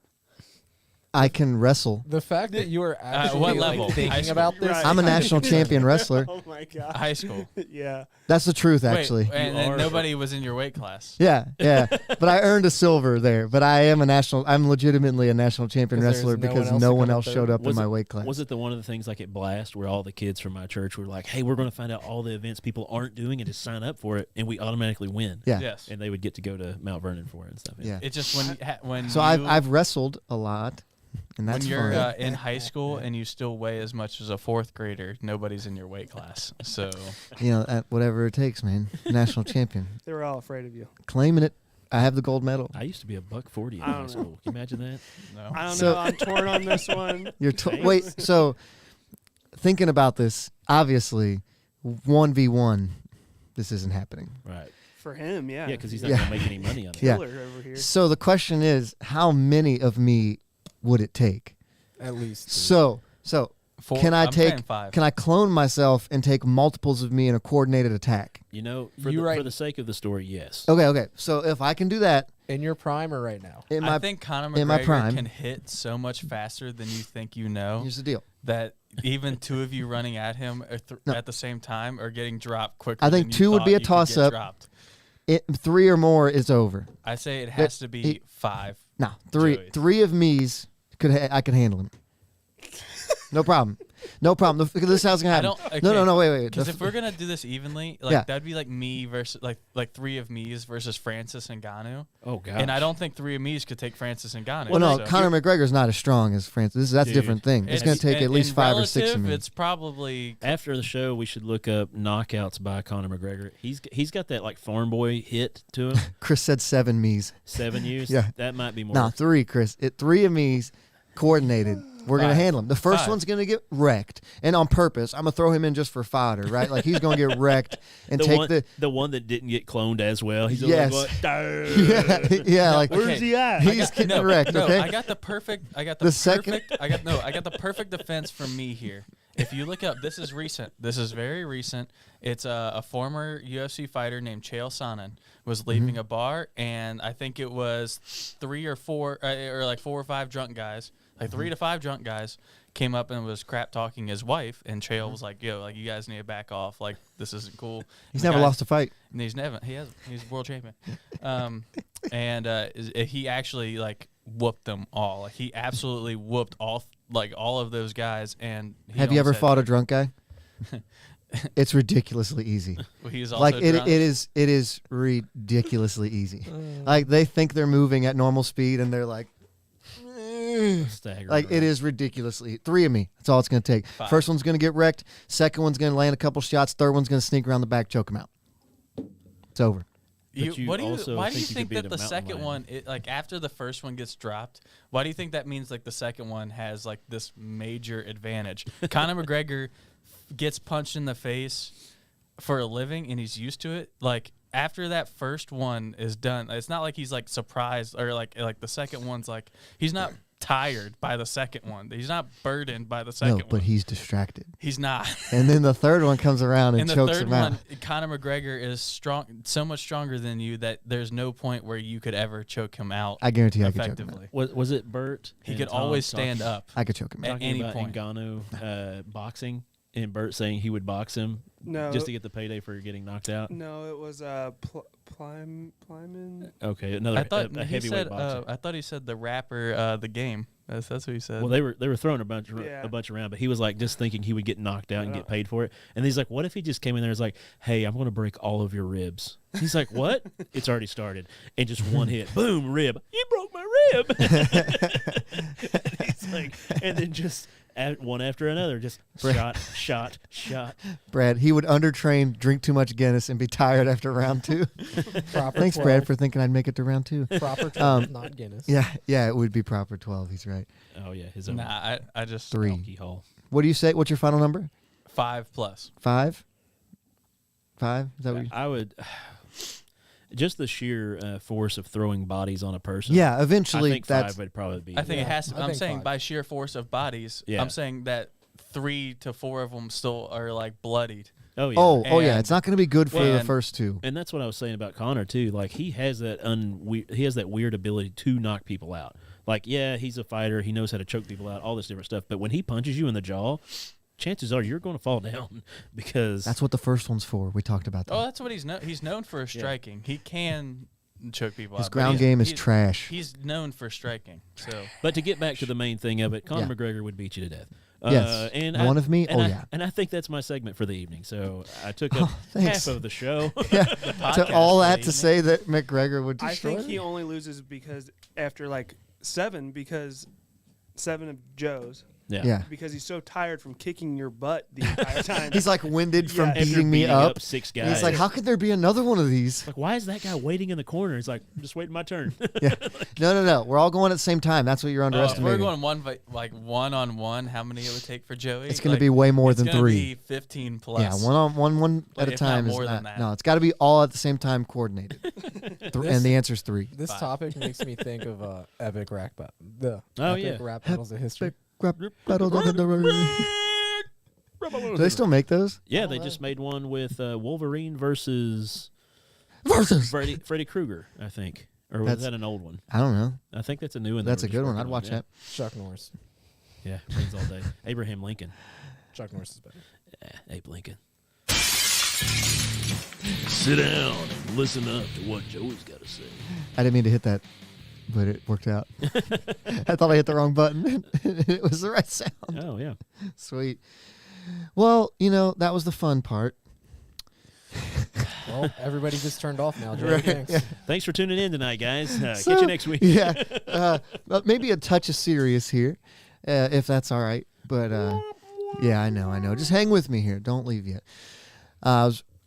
Speaker 1: I can wrestle.
Speaker 5: The fact that you are actually
Speaker 4: what
Speaker 5: like,
Speaker 4: level? High
Speaker 5: thinking
Speaker 4: school?
Speaker 5: about this.
Speaker 3: Right.
Speaker 1: I'm a national champion wrestler.
Speaker 3: Oh my god.
Speaker 4: High school.
Speaker 3: Yeah.
Speaker 1: That's the truth,
Speaker 4: Wait,
Speaker 1: actually.
Speaker 4: and
Speaker 2: are-
Speaker 4: nobody was in your weight class.
Speaker 1: Yeah. But I earned a silver there. But I'm legitimately a national champion
Speaker 5: 'Cause there's
Speaker 1: wrestler
Speaker 5: no one
Speaker 1: because
Speaker 5: else
Speaker 1: no
Speaker 5: to
Speaker 1: one
Speaker 5: come in
Speaker 1: else
Speaker 5: third.
Speaker 1: showed up in
Speaker 2: Was
Speaker 1: my
Speaker 2: it-
Speaker 1: weight class.
Speaker 2: Was it the one of the things like at Blast where all the kids from my church were like, "Hey, we're going to find out all the events people aren't doing and just sign up for it, and we automatically win."
Speaker 1: Yeah.
Speaker 4: Yes.
Speaker 2: And they would get to go to Mount Vernon for it and stuff.
Speaker 1: Yeah.
Speaker 4: It's just when
Speaker 1: So I've wrestled a lot, and that's
Speaker 4: when you're
Speaker 1: fun.
Speaker 4: in high school and you still weigh as much as a fourth grader, nobody's in your weight class. So
Speaker 1: Whatever it takes, man. National champion.
Speaker 3: They were all afraid of you.
Speaker 1: Claiming it. I have the gold medal.
Speaker 2: I used to be a $140 in
Speaker 3: I
Speaker 2: high
Speaker 3: don't
Speaker 2: school.
Speaker 3: know.
Speaker 2: Can you imagine that?
Speaker 4: no.
Speaker 3: I don't
Speaker 1: So-
Speaker 3: know. I'm torn on this one.
Speaker 1: You're
Speaker 2: Thanks.
Speaker 1: wait. So thinking about this, obviously, 1v1, this isn't happening.
Speaker 2: Right.
Speaker 3: For him, yeah.
Speaker 2: Yeah, because he's not
Speaker 1: Yeah.
Speaker 2: going to make any money on it.
Speaker 1: Yeah.
Speaker 3: killer over here.
Speaker 1: So the question is, how many of me would it take?
Speaker 5: At least.
Speaker 1: So
Speaker 4: Four,
Speaker 1: can I
Speaker 4: I'm saying
Speaker 1: take?
Speaker 4: 5.
Speaker 1: Can I clone myself and take multiples of me in a coordinated attack?
Speaker 2: You know,
Speaker 5: You right-
Speaker 2: for the sake of the story, yes.
Speaker 1: Okay. So if I can do that
Speaker 5: in your prime or right now?
Speaker 1: in
Speaker 4: I
Speaker 1: my,
Speaker 4: think Conor
Speaker 1: in my
Speaker 4: McGregor
Speaker 1: prime.
Speaker 4: can hit so much faster than you think you know
Speaker 1: here's the deal.
Speaker 4: that even two of you running at him
Speaker 1: No.
Speaker 4: at the same time are getting dropped quicker.
Speaker 1: I think
Speaker 4: than you
Speaker 1: 2 would
Speaker 4: thought
Speaker 1: be a
Speaker 4: you could get
Speaker 1: toss-up.
Speaker 4: dropped.
Speaker 1: 3 or more is over.
Speaker 4: I say it has to be 5.
Speaker 1: No, 3.
Speaker 4: Joey.
Speaker 1: 3 of me's I could handle him. No problem. No problem. This is how it's gonna
Speaker 4: I
Speaker 1: happen.
Speaker 4: don't.
Speaker 1: No. Wait.
Speaker 4: Because
Speaker 1: The
Speaker 4: if we're gonna do this evenly, like
Speaker 1: Yeah.
Speaker 4: that'd be like me versus like 3 of me's versus Francis and Ngannou,
Speaker 2: Oh, God.
Speaker 4: and I don't think 3 of me's could take Francis and Ngannou.
Speaker 1: well, no,
Speaker 4: so.
Speaker 1: Conor McGregor's not as strong as Francis. That's a
Speaker 2: Dude.
Speaker 1: different thing. It's
Speaker 4: It's-
Speaker 1: gonna take at least
Speaker 4: in
Speaker 1: 5 or 6 of
Speaker 4: relative,
Speaker 1: me.
Speaker 4: It's probably
Speaker 2: After the show, we should look up knockouts by Conor McGregor. He's got that like farm boy hit to him.
Speaker 1: Chris said 7 me's.
Speaker 2: 7 years.
Speaker 1: Yeah.
Speaker 2: That might be more.
Speaker 1: Nah, 3, Chris. 3 of me's coordinated. We're gonna
Speaker 4: 5.
Speaker 1: handle him. The first
Speaker 4: 5.
Speaker 1: one's gonna get wrecked, and on purpose. I'm gonna throw him in just for fodder, right? Like he's gonna get wrecked and
Speaker 2: the
Speaker 1: take
Speaker 2: one, the one that didn't get cloned as well. He's
Speaker 1: Yes.
Speaker 2: like,
Speaker 1: yeah, like
Speaker 2: Where's
Speaker 4: Okay.
Speaker 2: he at?
Speaker 1: he's getting
Speaker 4: no,
Speaker 1: wrecked.
Speaker 4: no,
Speaker 1: Okay.
Speaker 4: I got the perfect. I got the,
Speaker 1: The second-
Speaker 4: perfect. I got the perfect defense from me here. If you look up, this is recent. This is very recent. It's a former UFC fighter named Chael Sonnen was leaving
Speaker 1: Mm-hmm.
Speaker 4: a bar, and I think it was 3 or 4, or like 4 or 5 drunk guys, like 3 to 5 drunk guys, came up and was crap talking his wife, and Chael was like, "Yo, like you guys need to back off. Like this isn't cool."
Speaker 1: He's
Speaker 4: And the
Speaker 1: never
Speaker 4: guys-
Speaker 1: lost a fight.
Speaker 4: and he's never. He hasn't. He's world champion. He actually like whooped them all. Like he absolutely whooped all of those guys. And he
Speaker 1: Have you ever
Speaker 4: almost
Speaker 1: fought a drunk guy? It's ridiculously easy.
Speaker 4: He was also
Speaker 1: Like it
Speaker 4: drunk.
Speaker 1: is ridiculously easy. Like they think they're moving at normal speed and they're like
Speaker 2: Staggering
Speaker 1: like it
Speaker 2: around.
Speaker 1: is ridiculously 3 of me. That's all it's gonna take.
Speaker 4: 5.
Speaker 1: First one's gonna get wrecked. Second one's gonna land a couple shots. Third one's gonna sneak around the back, choke him out. It's over.
Speaker 2: But you
Speaker 4: Why do
Speaker 2: also
Speaker 4: you
Speaker 2: think you
Speaker 4: think
Speaker 2: could
Speaker 4: that
Speaker 2: beat a
Speaker 4: the
Speaker 2: mountain
Speaker 4: second
Speaker 2: lion.
Speaker 4: one, like after the first one gets dropped, why do you think that means like the second one has like this major advantage? Conor McGregor gets punched in the face for a living and he's used to it. Like after that first one is done, it's not like he's like surprised or like the second one's like he's not tired by the second one. He's not burdened by the second
Speaker 1: No, but
Speaker 4: one.
Speaker 1: he's distracted.
Speaker 4: He's not.
Speaker 1: And then the third one comes around and
Speaker 4: And the
Speaker 1: chokes
Speaker 4: third
Speaker 1: him out.
Speaker 4: one, Conor McGregor is strong, so much stronger than you that there's no point where you could ever choke him out
Speaker 1: I guarantee I could choke him out.
Speaker 4: effectively.
Speaker 2: Was it Bert?
Speaker 4: He
Speaker 2: and
Speaker 4: could
Speaker 2: Tom
Speaker 4: always
Speaker 2: talking-
Speaker 4: stand up.
Speaker 1: I could choke him out.
Speaker 4: At
Speaker 2: Talking
Speaker 4: any
Speaker 2: about
Speaker 4: point.
Speaker 2: Ngannou boxing, and Bert saying he would box him
Speaker 3: No.
Speaker 2: just to get the payday for getting knocked out.
Speaker 3: No, it was Plyman.
Speaker 2: Okay, another
Speaker 4: I thought
Speaker 2: a
Speaker 4: he
Speaker 2: heavyweight
Speaker 4: said.
Speaker 2: boxer.
Speaker 4: I thought he said the rapper, the game. That's what he said.
Speaker 2: Well, they were throwing a bunch
Speaker 3: Yeah.
Speaker 2: around, but he was like just thinking he would get knocked out and get paid for it. And he's like, "What if he just came in there and was like, hey, I'm going to break all of your ribs?" He's like, "What?" It's already started, and just one hit, boom, rib. You broke my rib. And he's like, and then just one after another, just shot.
Speaker 1: Brad, he would undertrain, drink too much Guinness, and be tired after round 2.
Speaker 5: Proper
Speaker 1: Thanks,
Speaker 5: 12.
Speaker 1: Brad, for thinking I'd make it to round 2.
Speaker 5: Proper 12, not Guinness.
Speaker 1: Yeah, it would be proper 12. He's right.
Speaker 2: Oh yeah, his own
Speaker 4: Nah, I just
Speaker 1: 3.
Speaker 2: alcohol.
Speaker 1: What do you say? What's your final number?
Speaker 4: 5+.
Speaker 1: 5? 5? Is that what you...
Speaker 2: I would just the sheer force of throwing bodies on a person.
Speaker 1: Yeah,
Speaker 2: I
Speaker 1: eventually
Speaker 2: think
Speaker 1: that's...
Speaker 2: 5 would probably be.
Speaker 4: I think it
Speaker 5: Yeah,
Speaker 4: has to.
Speaker 5: I
Speaker 4: I'm
Speaker 5: think
Speaker 4: saying
Speaker 5: 5.
Speaker 4: by sheer force of bodies.
Speaker 2: Yeah.
Speaker 4: I'm saying that 3 to 4 of them still are like bloodied.
Speaker 2: Oh yeah.
Speaker 1: Oh yeah,
Speaker 4: And-
Speaker 1: it's not going to be good for the
Speaker 4: and-
Speaker 1: first two.
Speaker 2: And that's what I was saying about Connor too. Like he has that he has that weird ability to knock people out. Like yeah, he's a fighter. He knows how to choke people out. All this different stuff. But when he punches you in the jaw, chances are you're going to fall down because
Speaker 1: That's what the first one's for. We talked about that.
Speaker 4: Oh, that's what he's known for striking. He can choke people
Speaker 1: His
Speaker 4: out. but
Speaker 1: ground
Speaker 4: he's-
Speaker 1: game is
Speaker 4: he's-
Speaker 1: trash.
Speaker 4: He's known for striking. So
Speaker 2: But to get back to the main thing of it, Conor
Speaker 1: Yeah.
Speaker 2: McGregor would beat you to death.
Speaker 1: Yes.
Speaker 2: And
Speaker 1: One of me?
Speaker 2: And
Speaker 1: Oh,
Speaker 2: I,
Speaker 1: yeah.
Speaker 2: And I think that's my segment for the evening. So I took up
Speaker 1: thanks.
Speaker 2: half of the show.
Speaker 1: Yeah. To
Speaker 4: podcast
Speaker 1: all that
Speaker 4: for
Speaker 1: to
Speaker 4: the
Speaker 1: say that McGregor would
Speaker 3: I
Speaker 1: destroy
Speaker 3: think he
Speaker 1: him?
Speaker 3: only loses because after like 7, because 7 of Joe's,
Speaker 1: Yeah.
Speaker 3: because he's so tired from kicking your butt the entire time.
Speaker 1: He's like winded from
Speaker 3: Yeah.
Speaker 2: After
Speaker 1: beating me
Speaker 2: beating
Speaker 1: up.
Speaker 2: 6
Speaker 1: And
Speaker 2: guys.
Speaker 1: he's like, how could there be another one of these?
Speaker 2: Like, why is that guy waiting in the corner? He's like, I'm just waiting my turn.
Speaker 1: Yeah. No. We're all going at the same time. That's what you're
Speaker 4: if we're
Speaker 1: underestimating.
Speaker 4: going one-on-one, how many it would take for Joey?
Speaker 1: It's going to be way more than
Speaker 4: it's gonna
Speaker 1: 3.
Speaker 4: Be 15 plus.
Speaker 1: Yeah, one at a
Speaker 4: if not
Speaker 1: time is
Speaker 4: more
Speaker 1: not.
Speaker 4: than that.
Speaker 1: No, it's got to be all at the same time, coordinated. And the answer's 3.
Speaker 5: This
Speaker 4: 5.
Speaker 5: topic makes me think of epic rap the
Speaker 2: Oh,
Speaker 5: epic
Speaker 2: yeah.
Speaker 5: rap battles of history.
Speaker 1: Do they still make those?
Speaker 2: Yeah, they just made one with Wolverine versus
Speaker 1: Versus.
Speaker 2: Freddy Krueger, I think. Or was
Speaker 1: That's-
Speaker 2: that an old one?
Speaker 1: I don't know.
Speaker 2: I think that's a new one. they
Speaker 1: That's
Speaker 2: were
Speaker 1: a
Speaker 2: just
Speaker 1: good one.
Speaker 2: working
Speaker 1: I'd
Speaker 2: on,
Speaker 1: watch
Speaker 2: yeah.
Speaker 1: that.
Speaker 5: Chuck Norris.
Speaker 2: Yeah, wins all day. Abraham Lincoln.
Speaker 5: Chuck Norris is better.
Speaker 2: Abe Lincoln. Sit down and listen up to what Joey's got to say.
Speaker 1: I didn't mean to hit that, but it worked out. I thought I hit the wrong button. It was the right sound.
Speaker 2: Oh, yeah.
Speaker 1: Sweet. Well, that was the fun part.
Speaker 5: Well, everybody just turned off now. Joey.
Speaker 1: Right,
Speaker 5: Thanks.
Speaker 1: yeah.
Speaker 2: Thanks for tuning in tonight, guys. Catch
Speaker 1: So,
Speaker 2: you next week.
Speaker 1: Yeah. But maybe a touch of serious here, if that's all right. But yeah, I know. Just hang with me here. Don't leave yet.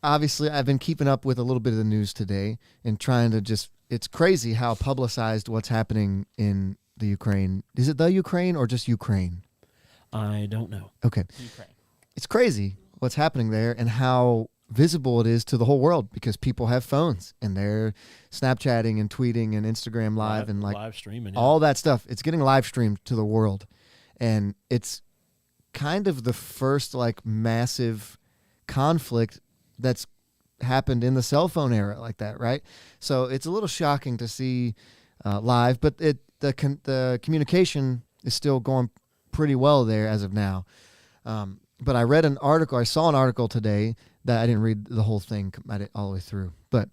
Speaker 1: Obviously, I've been keeping up with a little bit of the news today and trying to it's crazy how publicized what's happening in the Ukraine. Is it the Ukraine or just Ukraine?
Speaker 2: I don't know.
Speaker 1: Okay.
Speaker 4: Ukraine.
Speaker 1: It's crazy what's happening there and how visible it is to the whole world because people have phones and they're Snapchatting and tweeting and Instagram live and like
Speaker 2: live streaming.
Speaker 1: all that stuff. It's getting live streamed to the world. And it's kind of the first like massive conflict that's happened in the cell phone era like that, right? So it's a little shocking to see live, but the communication is still going pretty well there as of now. But I saw an article today that I didn't read the whole thing all the way through, but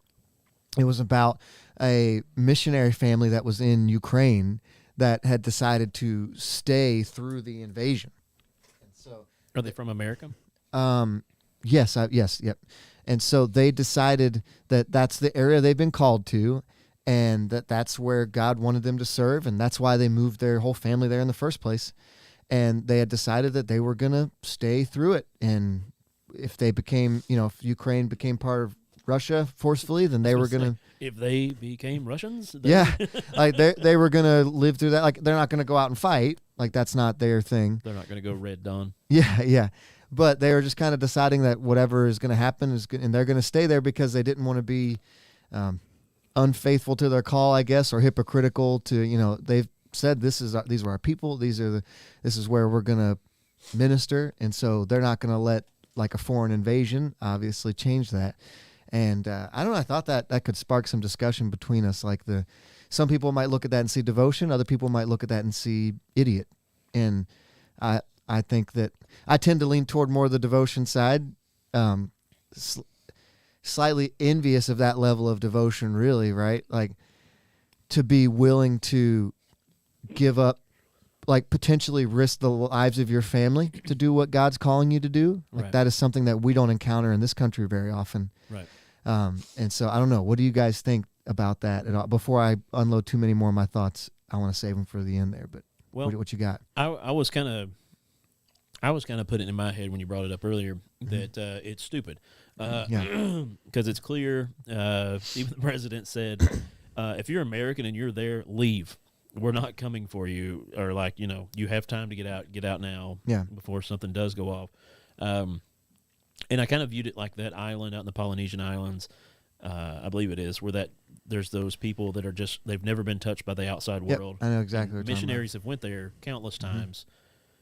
Speaker 1: it was about a missionary family that was in Ukraine that had decided to stay through the invasion. And so,
Speaker 2: Are they from America?
Speaker 1: yes, yep. And so they decided that that's the area they've been called to, and that's where God wanted them to serve, and that's why they moved their whole family there in the first place. And they had decided that they were going to stay through it. And if they became, if Ukraine became part of Russia forcefully, then they were going to,
Speaker 2: If they became Russians?
Speaker 1: yeah, like they were going to live through that. Like they're not going to go out and fight. Like that's not their thing.
Speaker 2: They're not going to go Red Dawn.
Speaker 1: Yeah. But they were just kind of deciding that whatever is going to happen is good, and they're going to stay there because they didn't want to be unfaithful to their call, I guess, or hypocritical to, they've said these are our people. This is where we're going to minister. And so they're not going to let like a foreign invasion obviously change that. And I don't know, I thought that could spark some discussion between us. Like some people might look at that and see devotion. Other people might look at that and see idiot. And I think that I tend to lean toward more the devotion side, slightly envious of that level of devotion, really, right? Like to be willing to give up, like potentially risk the lives of your family to do what God's calling you to do. Like
Speaker 2: Right.
Speaker 1: that is something that we don't encounter in this country very often.
Speaker 2: Right.
Speaker 1: And so I don't know. What do you guys think about that at all? Before I unload too many more of my thoughts, I want to save them for the end there, but
Speaker 2: Well,
Speaker 1: what you got?
Speaker 2: I was kind of putting it in my head when you brought it up earlier that it's stupid.
Speaker 1: Yeah.
Speaker 2: Because it's clear. Even the president said, if you're American and you're there, leave. We're not coming for you. Or like, you have time to get out now
Speaker 1: Yeah.
Speaker 2: before something does go off. And I kind of viewed it like that island out in the Polynesian Islands, I believe it is, where there's those people that are just, they've never been touched by the outside
Speaker 1: Yep,
Speaker 2: world.
Speaker 1: I know exactly what you're talking about.
Speaker 2: Missionaries have went there countless times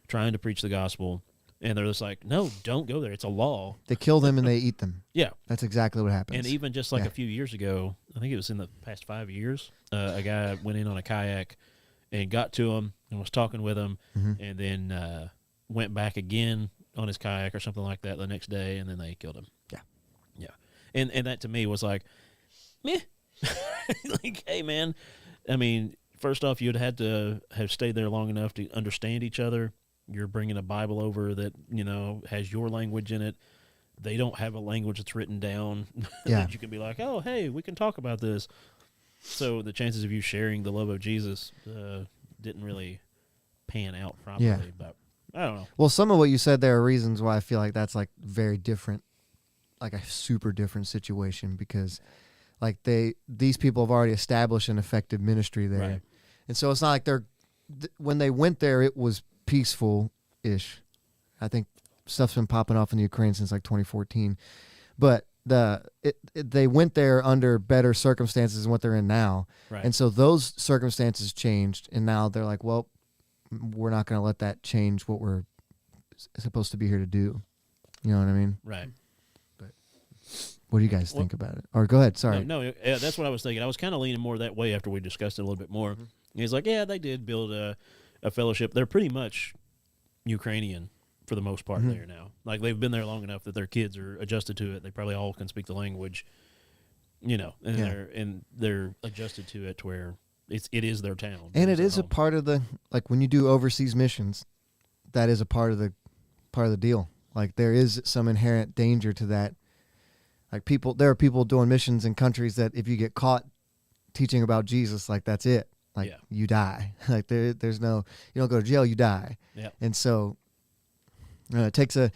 Speaker 2: trying to preach the gospel, And they're just like, no, don't go there. It's a law.
Speaker 1: They kill them and they eat them.
Speaker 2: Yeah.
Speaker 1: That's exactly what happens.
Speaker 2: And even just like
Speaker 1: Yeah.
Speaker 2: a few years ago, I think it was in the past 5 years, a guy went in on a kayak and got to him and was talking with him, and then went back again on his kayak or something like that the next day, and then they killed him.
Speaker 1: Yeah.
Speaker 2: Yeah. And that to me was like, meh. Like, hey, man, I mean, first off, you'd had to have stayed there long enough to understand each other. You're bringing a Bible over that, has your language in it. They don't have a language that's written down that you can be like, oh, hey, we can talk about this. So the chances of you sharing the love of Jesus didn't really pan out properly.
Speaker 1: Yeah.
Speaker 2: But I don't know.
Speaker 1: Well, some of what you said there are reasons why I feel like that's like very different, like a super different situation, because like these people have already established an effective ministry there.
Speaker 2: Right.
Speaker 1: And so it's not like when they went there, it was peaceful-ish. I think stuff's been popping off in the Ukraine since like 2014, but they went there under better circumstances than what they're in now.
Speaker 2: Right.
Speaker 1: And so those circumstances changed, and now they're like, well, we're not going to let that change what we're supposed to be here to do. You know what I mean?
Speaker 2: Right.
Speaker 1: What do you guys think about it? Or go ahead. Sorry.
Speaker 2: No, yeah, that's what I was thinking. I was kind of leaning more that way after we discussed it a little bit more. He's like, yeah, they did build a fellowship. They're pretty much Ukrainian for the most part there now. Like, they've been there long enough that their kids are adjusted to it. They probably all can speak the language, and they're adjusted to it to where it is their town.
Speaker 1: And
Speaker 2: It's
Speaker 1: it
Speaker 2: their
Speaker 1: is a
Speaker 2: home.
Speaker 1: part of the, like when you do overseas missions, that is a part of the deal. Like there is some inherent danger to that. Like there are people doing missions in countries that if you get caught teaching about Jesus, like that's it. Like you die. Like there's no, you don't go to jail, you die.
Speaker 2: Yeah.
Speaker 1: And so it takes a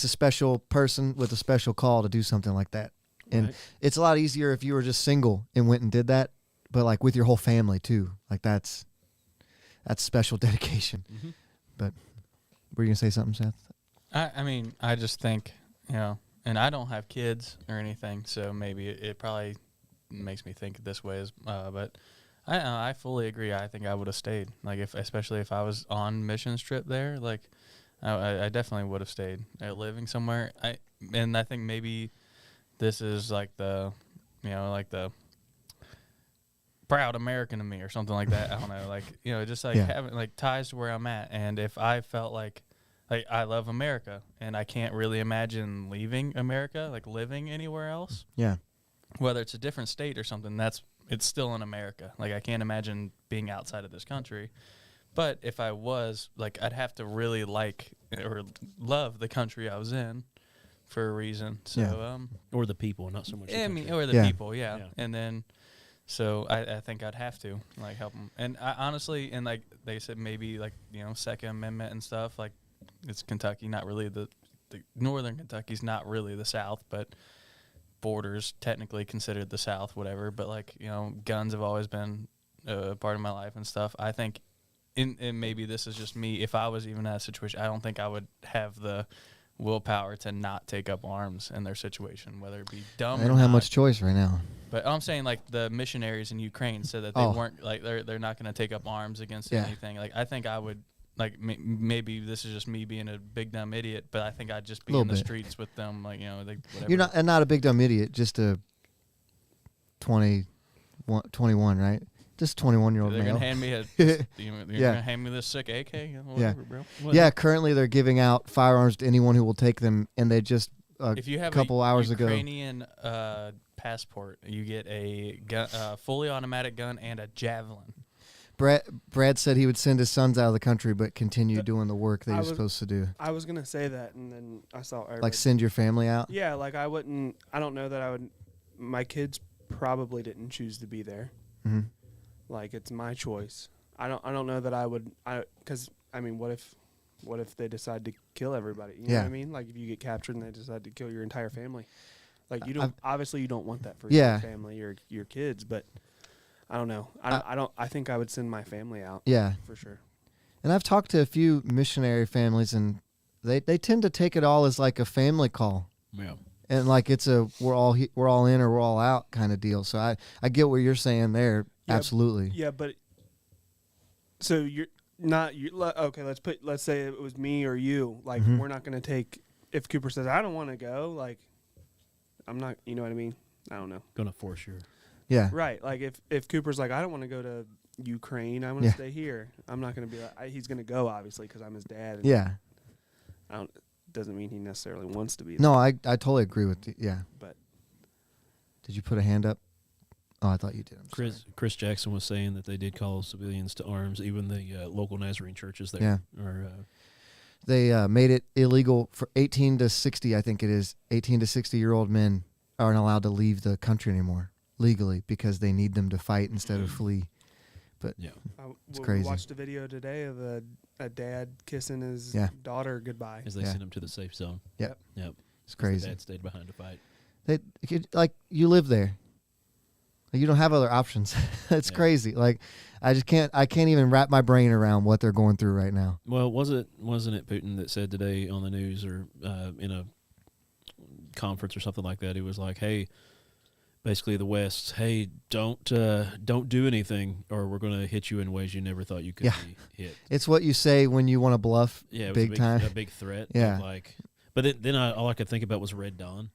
Speaker 1: special person with a special call to do something like that. And
Speaker 2: Right.
Speaker 1: it's a lot easier if you were just single and went and did that, but like with your whole family too. Like that's special dedication. But were you gonna say something, Seth?
Speaker 4: I mean, I just think, and I don't have kids or anything, so maybe it probably makes me think this way. But I fully agree. I think I would have stayed. Like especially if I was on missions trip there, like I definitely would have stayed living somewhere. I think maybe this is like the proud American to me or something like that. I don't know, like just like having like ties to where I'm at, and if I felt like I love America and I can't really imagine leaving America, like living anywhere else.
Speaker 1: Yeah.
Speaker 4: Whether it's a different state or something, it's still in America. Like I can't imagine being outside of this country. But if I was, like, I'd have to really like or love the country I was in for a reason. So
Speaker 2: Or the people, not so much.
Speaker 4: yeah,
Speaker 2: the
Speaker 4: I mean,
Speaker 2: country.
Speaker 4: or the
Speaker 1: Yeah.
Speaker 4: people, yeah. And then so I think I'd have to like help them. And I honestly, and like they said, maybe like Second Amendment and stuff, like it's Kentucky, not really the northern Kentucky's not really the South, but borders technically considered the South, whatever. But like guns have always been a part of my life and stuff. I think, and maybe this is just me. If I was even in that situation, I don't think I would have the willpower to not take up arms in their situation, whether it be dumb.
Speaker 1: They
Speaker 4: or
Speaker 1: don't have
Speaker 4: not.
Speaker 1: much choice right now.
Speaker 4: But I'm saying like the missionaries in Ukraine said that they weren't like they're not going to take up arms against anything. Like I think I would. Like maybe this is just me being a big dumb idiot, but I think I'd just be in the streets with them, like like whatever.
Speaker 1: You're not a big dumb idiot, just a 21, right? Just 21-year-old
Speaker 4: They're
Speaker 1: male.
Speaker 4: gonna hand me you're gonna hand me this sick AK, whatever, bro.
Speaker 1: Yeah, currently they're giving out firearms to anyone who will take them, and they just
Speaker 4: If you have
Speaker 1: couple hours ago.
Speaker 4: Ukrainian passport, you get a gun, fully automatic gun and a javelin.
Speaker 1: Brad said he would send his sons out of the country, but continue doing the work that he was supposed to do.
Speaker 3: I was gonna say that, and then I saw everybody.
Speaker 1: Like send your family out.
Speaker 3: Yeah, like I wouldn't. I don't know that I would. My kids probably didn't choose to be there.
Speaker 1: Mm-hmm.
Speaker 3: Like it's my choice. I don't know that I would. Because I mean, what if they decide to kill everybody? You know what I mean? Like if you get captured and they decide to kill your entire family. Like you don't. Obviously, you don't want that for your family or your kids, but. I don't know. I think I would send my family out.
Speaker 1: Yeah,
Speaker 3: for sure.
Speaker 1: And I've talked to a few missionary families, and they tend to take it all as like a family call.
Speaker 2: Yeah.
Speaker 1: And like it's a we're all in or we're all out kind of deal. So I get what you're saying there.
Speaker 3: Yeah,
Speaker 1: Absolutely.
Speaker 3: Yeah, but so not you. Okay, let's say it was me or you. Like,
Speaker 1: Mhm.
Speaker 3: we're not going to take. If Cooper says I don't want to go, like, I'm not. You know what I mean? I don't know.
Speaker 2: Gonna force your.
Speaker 1: Yeah.
Speaker 3: Right. Like if Cooper's like I don't want to go to Ukraine, I want to
Speaker 1: Yeah.
Speaker 3: stay here. I'm not going to be like he's going to go obviously because I'm his dad. And
Speaker 1: Yeah.
Speaker 3: I don't. Doesn't mean he necessarily wants to be.
Speaker 1: No,
Speaker 3: there,
Speaker 1: I totally agree with you. Yeah.
Speaker 3: But
Speaker 1: Did you put a hand up? Oh, I thought you did. I'm sorry.
Speaker 2: Chris Jackson was saying that they did call civilians to arms, even the local Nazarene churches there.
Speaker 1: Yeah.
Speaker 2: Or,
Speaker 1: They made it illegal for 18 to 60, I think it is. 18 to 60-year-old men aren't allowed to leave the country anymore legally because they need them to fight instead of flee. But
Speaker 2: yeah.
Speaker 1: It's
Speaker 3: we
Speaker 1: crazy.
Speaker 3: watched a video today of a dad kissing his
Speaker 1: Yeah.
Speaker 3: daughter goodbye.
Speaker 2: As they
Speaker 1: Yeah.
Speaker 2: sent them to the safe zone.
Speaker 1: Yep.
Speaker 2: Yep.
Speaker 1: it's
Speaker 2: 'Cause
Speaker 1: crazy.
Speaker 2: The dad stayed behind to fight.
Speaker 1: You live there. Like, you don't have other options. It's
Speaker 2: Yeah.
Speaker 1: crazy. Like, I can't even wrap my brain around what they're going through right now.
Speaker 2: Well, wasn't it Putin that said today on the news or in a conference or something like that? He was like, "Hey, basically the West, hey, don't do anything, or we're going to hit you in ways you never thought you could
Speaker 1: Yeah.
Speaker 2: be hit."
Speaker 1: It's what you say when you want to bluff
Speaker 2: Yeah, it was
Speaker 1: big time.
Speaker 2: a big threat.
Speaker 1: Yeah.
Speaker 2: Like, but then all I could think about was Red Dawn,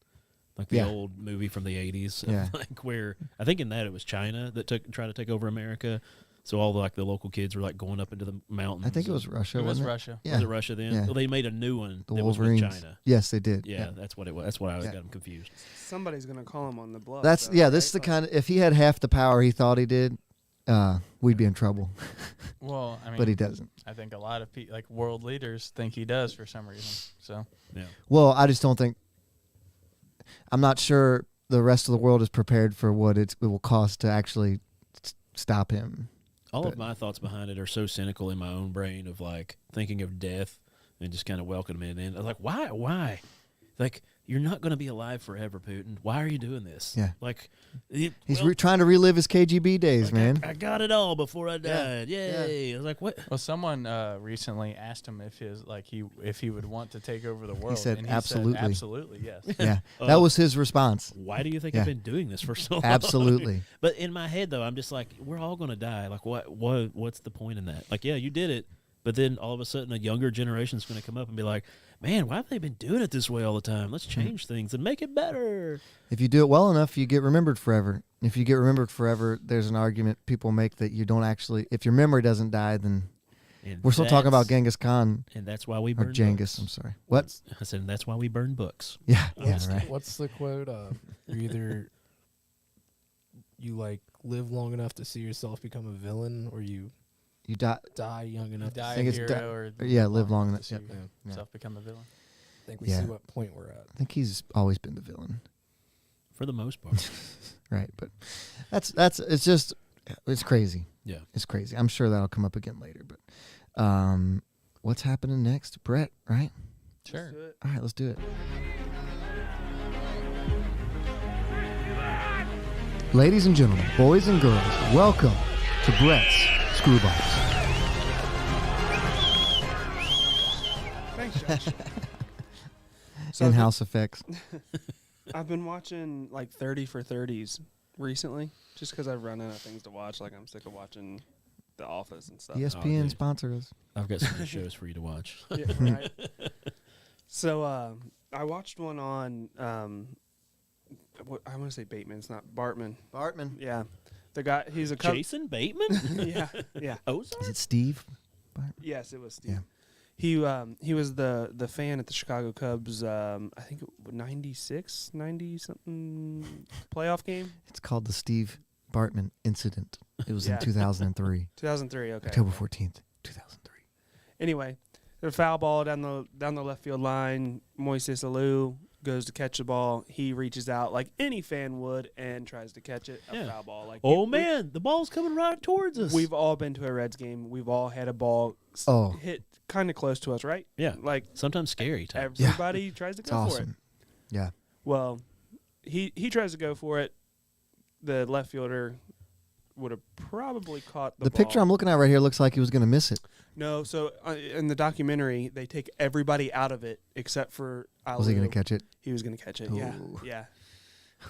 Speaker 2: like the
Speaker 1: Yeah.
Speaker 2: old movie from the '80s.
Speaker 1: Yeah.
Speaker 2: Like where I think in that it was China that tried to take over America. So all the local kids were like going up into the mountains.
Speaker 1: I think it was
Speaker 2: and-
Speaker 1: Russia,
Speaker 4: It was
Speaker 1: wasn't
Speaker 4: Russia.
Speaker 1: Yeah.
Speaker 2: Was it Russia then?
Speaker 1: Yeah.
Speaker 2: Well, they made a new one
Speaker 1: The
Speaker 2: that was
Speaker 1: Wolverines.
Speaker 2: with China.
Speaker 1: Yes, they did.
Speaker 2: Yeah, that's what it was. That's why I
Speaker 1: Yeah.
Speaker 2: got them confused.
Speaker 3: Somebody's gonna call him on the bluff.
Speaker 1: That's
Speaker 3: though,
Speaker 1: yeah.
Speaker 3: right?
Speaker 1: This is the
Speaker 3: Like,
Speaker 1: kind of, if he had half the power he thought he did, we'd be in trouble.
Speaker 4: Well, I mean,
Speaker 1: But he doesn't.
Speaker 4: I think a lot of like world leaders think he does for some reason. So
Speaker 2: Yeah.
Speaker 1: Well, I just don't think. I'm not sure the rest of the world is prepared for what it will cost to actually stop him.
Speaker 2: All
Speaker 1: But-
Speaker 2: of my thoughts behind it are so cynical in my own brain of like thinking of death and just kind of welcoming it in. I'm like, why? Like, you're not going to be alive forever, Putin. Why are you doing this?
Speaker 1: Yeah.
Speaker 2: Like,
Speaker 1: He's
Speaker 2: well,
Speaker 1: trying to relive his KGB days,
Speaker 2: like,
Speaker 1: man.
Speaker 2: I got it all before I died. Yay! I was like, what?
Speaker 4: well, someone recently asked him if he would want to take over the world.
Speaker 1: said
Speaker 4: and
Speaker 1: absolutely.
Speaker 4: Said, absolutely, yes.
Speaker 1: Yeah, that was his response.
Speaker 2: Why do you think
Speaker 1: Yeah.
Speaker 2: I've been doing this for so long?
Speaker 1: Absolutely.
Speaker 2: But in my head, though, I'm just like, we're all going to die. Like, what's the point in that? Like, yeah, you did it. But then all of a sudden, a younger generation is going to come up and be like, man, why have they been doing it this way all the time? Let's change things and make it better.
Speaker 1: If you do it well enough, you get remembered forever. If you get remembered forever, there's an argument people make that you don't actually, if your memory doesn't die, then
Speaker 2: And
Speaker 1: we're still talking about
Speaker 2: that's-
Speaker 1: Genghis Khan
Speaker 2: And that's why we
Speaker 1: or
Speaker 2: burn
Speaker 1: Genghis.
Speaker 2: books.
Speaker 1: I'm sorry. What?
Speaker 2: I said, and that's why we burn books.
Speaker 1: Yeah, yeah,
Speaker 5: What's,
Speaker 1: right.
Speaker 5: what's the quote? You either you like live long enough to see yourself become a villain, or you
Speaker 1: You die.
Speaker 5: die young enough.
Speaker 4: Die
Speaker 1: I think
Speaker 4: a
Speaker 1: it's
Speaker 4: hero or
Speaker 1: Yeah, live long enough.
Speaker 4: to see
Speaker 1: Yep.
Speaker 5: Yeah.
Speaker 1: Yeah.
Speaker 4: yourself become a villain.
Speaker 5: I think we
Speaker 1: Yeah.
Speaker 5: see what point we're at.
Speaker 1: I think he's always been the villain,
Speaker 2: For the most part.
Speaker 1: right? But that's it's just it's crazy.
Speaker 2: Yeah.
Speaker 1: It's crazy. I'm sure that'll come up again later. But what's happening next, Brett? Right?
Speaker 4: Sure.
Speaker 3: Let's do it.
Speaker 1: All right, let's do it. Ladies and gentlemen, boys and girls, welcome to Brett's Screwbox.
Speaker 3: Thanks, Josh. So
Speaker 1: In-house effects.
Speaker 3: I've been watching like 30 for 30s recently, just because I've run out of things to watch. Like I'm sick of watching The Office and stuff.
Speaker 1: ESPN
Speaker 2: dude.
Speaker 1: sponsor us.
Speaker 2: I've got some good shows for you to watch.
Speaker 3: Yeah, right. So I watched one on what I want to say Bateman. It's not Bartman.
Speaker 1: Bartman.
Speaker 3: Yeah, the guy. He's a
Speaker 2: Jason Bateman?
Speaker 3: yeah, yeah.
Speaker 2: Ozark?
Speaker 1: Is it Steve?
Speaker 3: Yes, it was Steve.
Speaker 1: Yeah.
Speaker 3: He was the fan at the Chicago Cubs. I think 96, 90 something playoff game.
Speaker 1: It's called the Steve Bartman incident. It was
Speaker 3: Yeah.
Speaker 1: in 2003,
Speaker 3: 2003. Okay.
Speaker 1: October 14th, 2003.
Speaker 3: Anyway, the foul ball down the left field line. Moises Alou goes to catch the ball. He reaches out like any fan would and tries to catch it. A
Speaker 2: Yeah.
Speaker 3: foul ball. Like
Speaker 2: Oh, man, the ball's coming right towards us.
Speaker 3: We've all been to a Reds game. We've all had a ball
Speaker 1: Oh.
Speaker 3: hit kind of close to us, right?
Speaker 2: Yeah.
Speaker 3: Like
Speaker 2: Sometimes scary times.
Speaker 3: everybody tries to
Speaker 1: It's
Speaker 3: go for it.
Speaker 1: awesome. Yeah.
Speaker 3: Well, he tries to go for it. The left fielder would have probably caught the
Speaker 1: The
Speaker 3: ball.
Speaker 1: picture I'm looking at right here looks like he was going to miss it.
Speaker 3: No, so in the documentary, they take everybody out of it except for Alou.
Speaker 1: Was he going to catch it?
Speaker 3: He was going to catch it.
Speaker 1: Ooh.
Speaker 3: Yeah.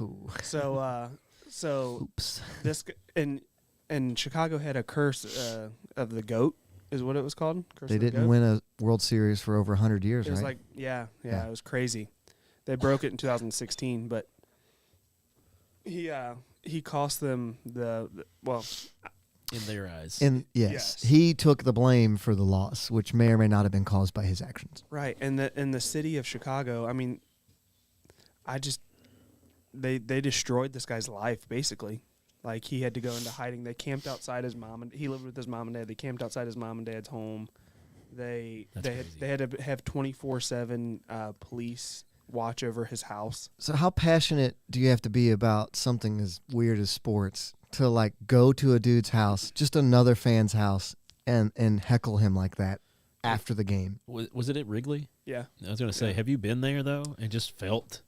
Speaker 1: Ooh.
Speaker 3: So
Speaker 1: Oops.
Speaker 3: this and Chicago had a curse of the goat, is what it was called. Curse
Speaker 1: They
Speaker 3: of the
Speaker 1: didn't
Speaker 3: Goat.
Speaker 1: win a World Series for over 100 years,
Speaker 3: It was
Speaker 1: right?
Speaker 3: like yeah,
Speaker 1: Yeah.
Speaker 3: it was crazy. They broke it in 2016, but he cost them the well.
Speaker 2: In their eyes.
Speaker 1: And
Speaker 3: Yes.
Speaker 1: he took the blame for the loss, which may or may not have been caused by his actions.
Speaker 3: Right, and the city of Chicago. I mean, they destroyed this guy's life basically. Like he had to go into hiding. They camped outside his mom, and he lived with his mom and dad. They camped outside his mom and dad's home. They had to have 24/7 police watch over his house.
Speaker 1: So how passionate do you have to be about something as weird as sports to like go to a dude's house, just another fan's house, and heckle him like that after the game?
Speaker 2: Was it at Wrigley?
Speaker 3: Yeah,
Speaker 2: I was gonna say, have you been there though and just felt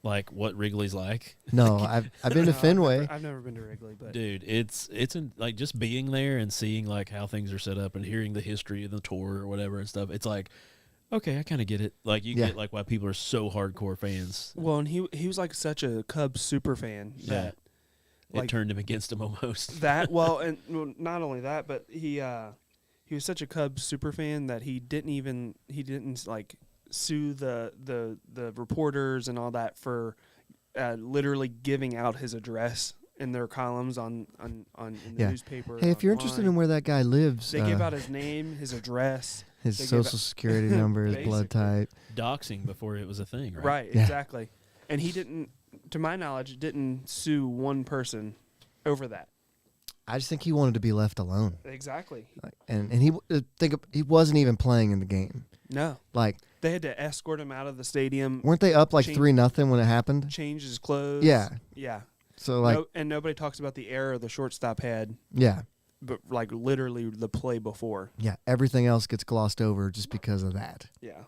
Speaker 2: like what Wrigley's like?
Speaker 1: No, I've been to
Speaker 3: No,
Speaker 1: Fenway.
Speaker 3: I've never been to Wrigley, but
Speaker 2: Dude, it's like just being there and seeing like how things are set up and hearing the history of the tour or whatever and stuff. It's like, okay, I kind of get it. Like you
Speaker 1: Yeah.
Speaker 2: get like why people are so hardcore fans.
Speaker 3: well, and he was like such a Cubs super fan that
Speaker 2: It
Speaker 3: like
Speaker 2: turned him against him almost.
Speaker 3: that. Well, not only that, but he was such a Cubs super fan that he didn't like sue the reporters and all that for literally giving out his address in their columns on in the
Speaker 1: Yeah.
Speaker 3: newspaper.
Speaker 1: Hey, if you're interested in where that guy lives,
Speaker 3: they gave out his name, his address,
Speaker 1: his
Speaker 3: they gave
Speaker 1: social
Speaker 3: out-
Speaker 1: security number, his blood
Speaker 3: Basically.
Speaker 1: type.
Speaker 2: Doxing before it was a thing, right?
Speaker 3: right?
Speaker 1: Yeah.
Speaker 3: Exactly. And he didn't, to my knowledge, didn't sue one person over that.
Speaker 1: I just think he wanted to be left alone,
Speaker 3: Exactly.
Speaker 1: like, and he wasn't even playing in the game.
Speaker 3: No,
Speaker 1: Like,
Speaker 3: they had to escort him out of the stadium,
Speaker 1: weren't they up like
Speaker 3: Change-
Speaker 1: 3-0 when it happened?
Speaker 3: change his clothes.
Speaker 1: Yeah.
Speaker 3: Yeah.
Speaker 1: So like,
Speaker 3: And nobody talks about the error the shortstop had,
Speaker 1: yeah,
Speaker 3: but like literally the play before.
Speaker 1: yeah. Everything else gets glossed over just because of that.
Speaker 3: Yeah.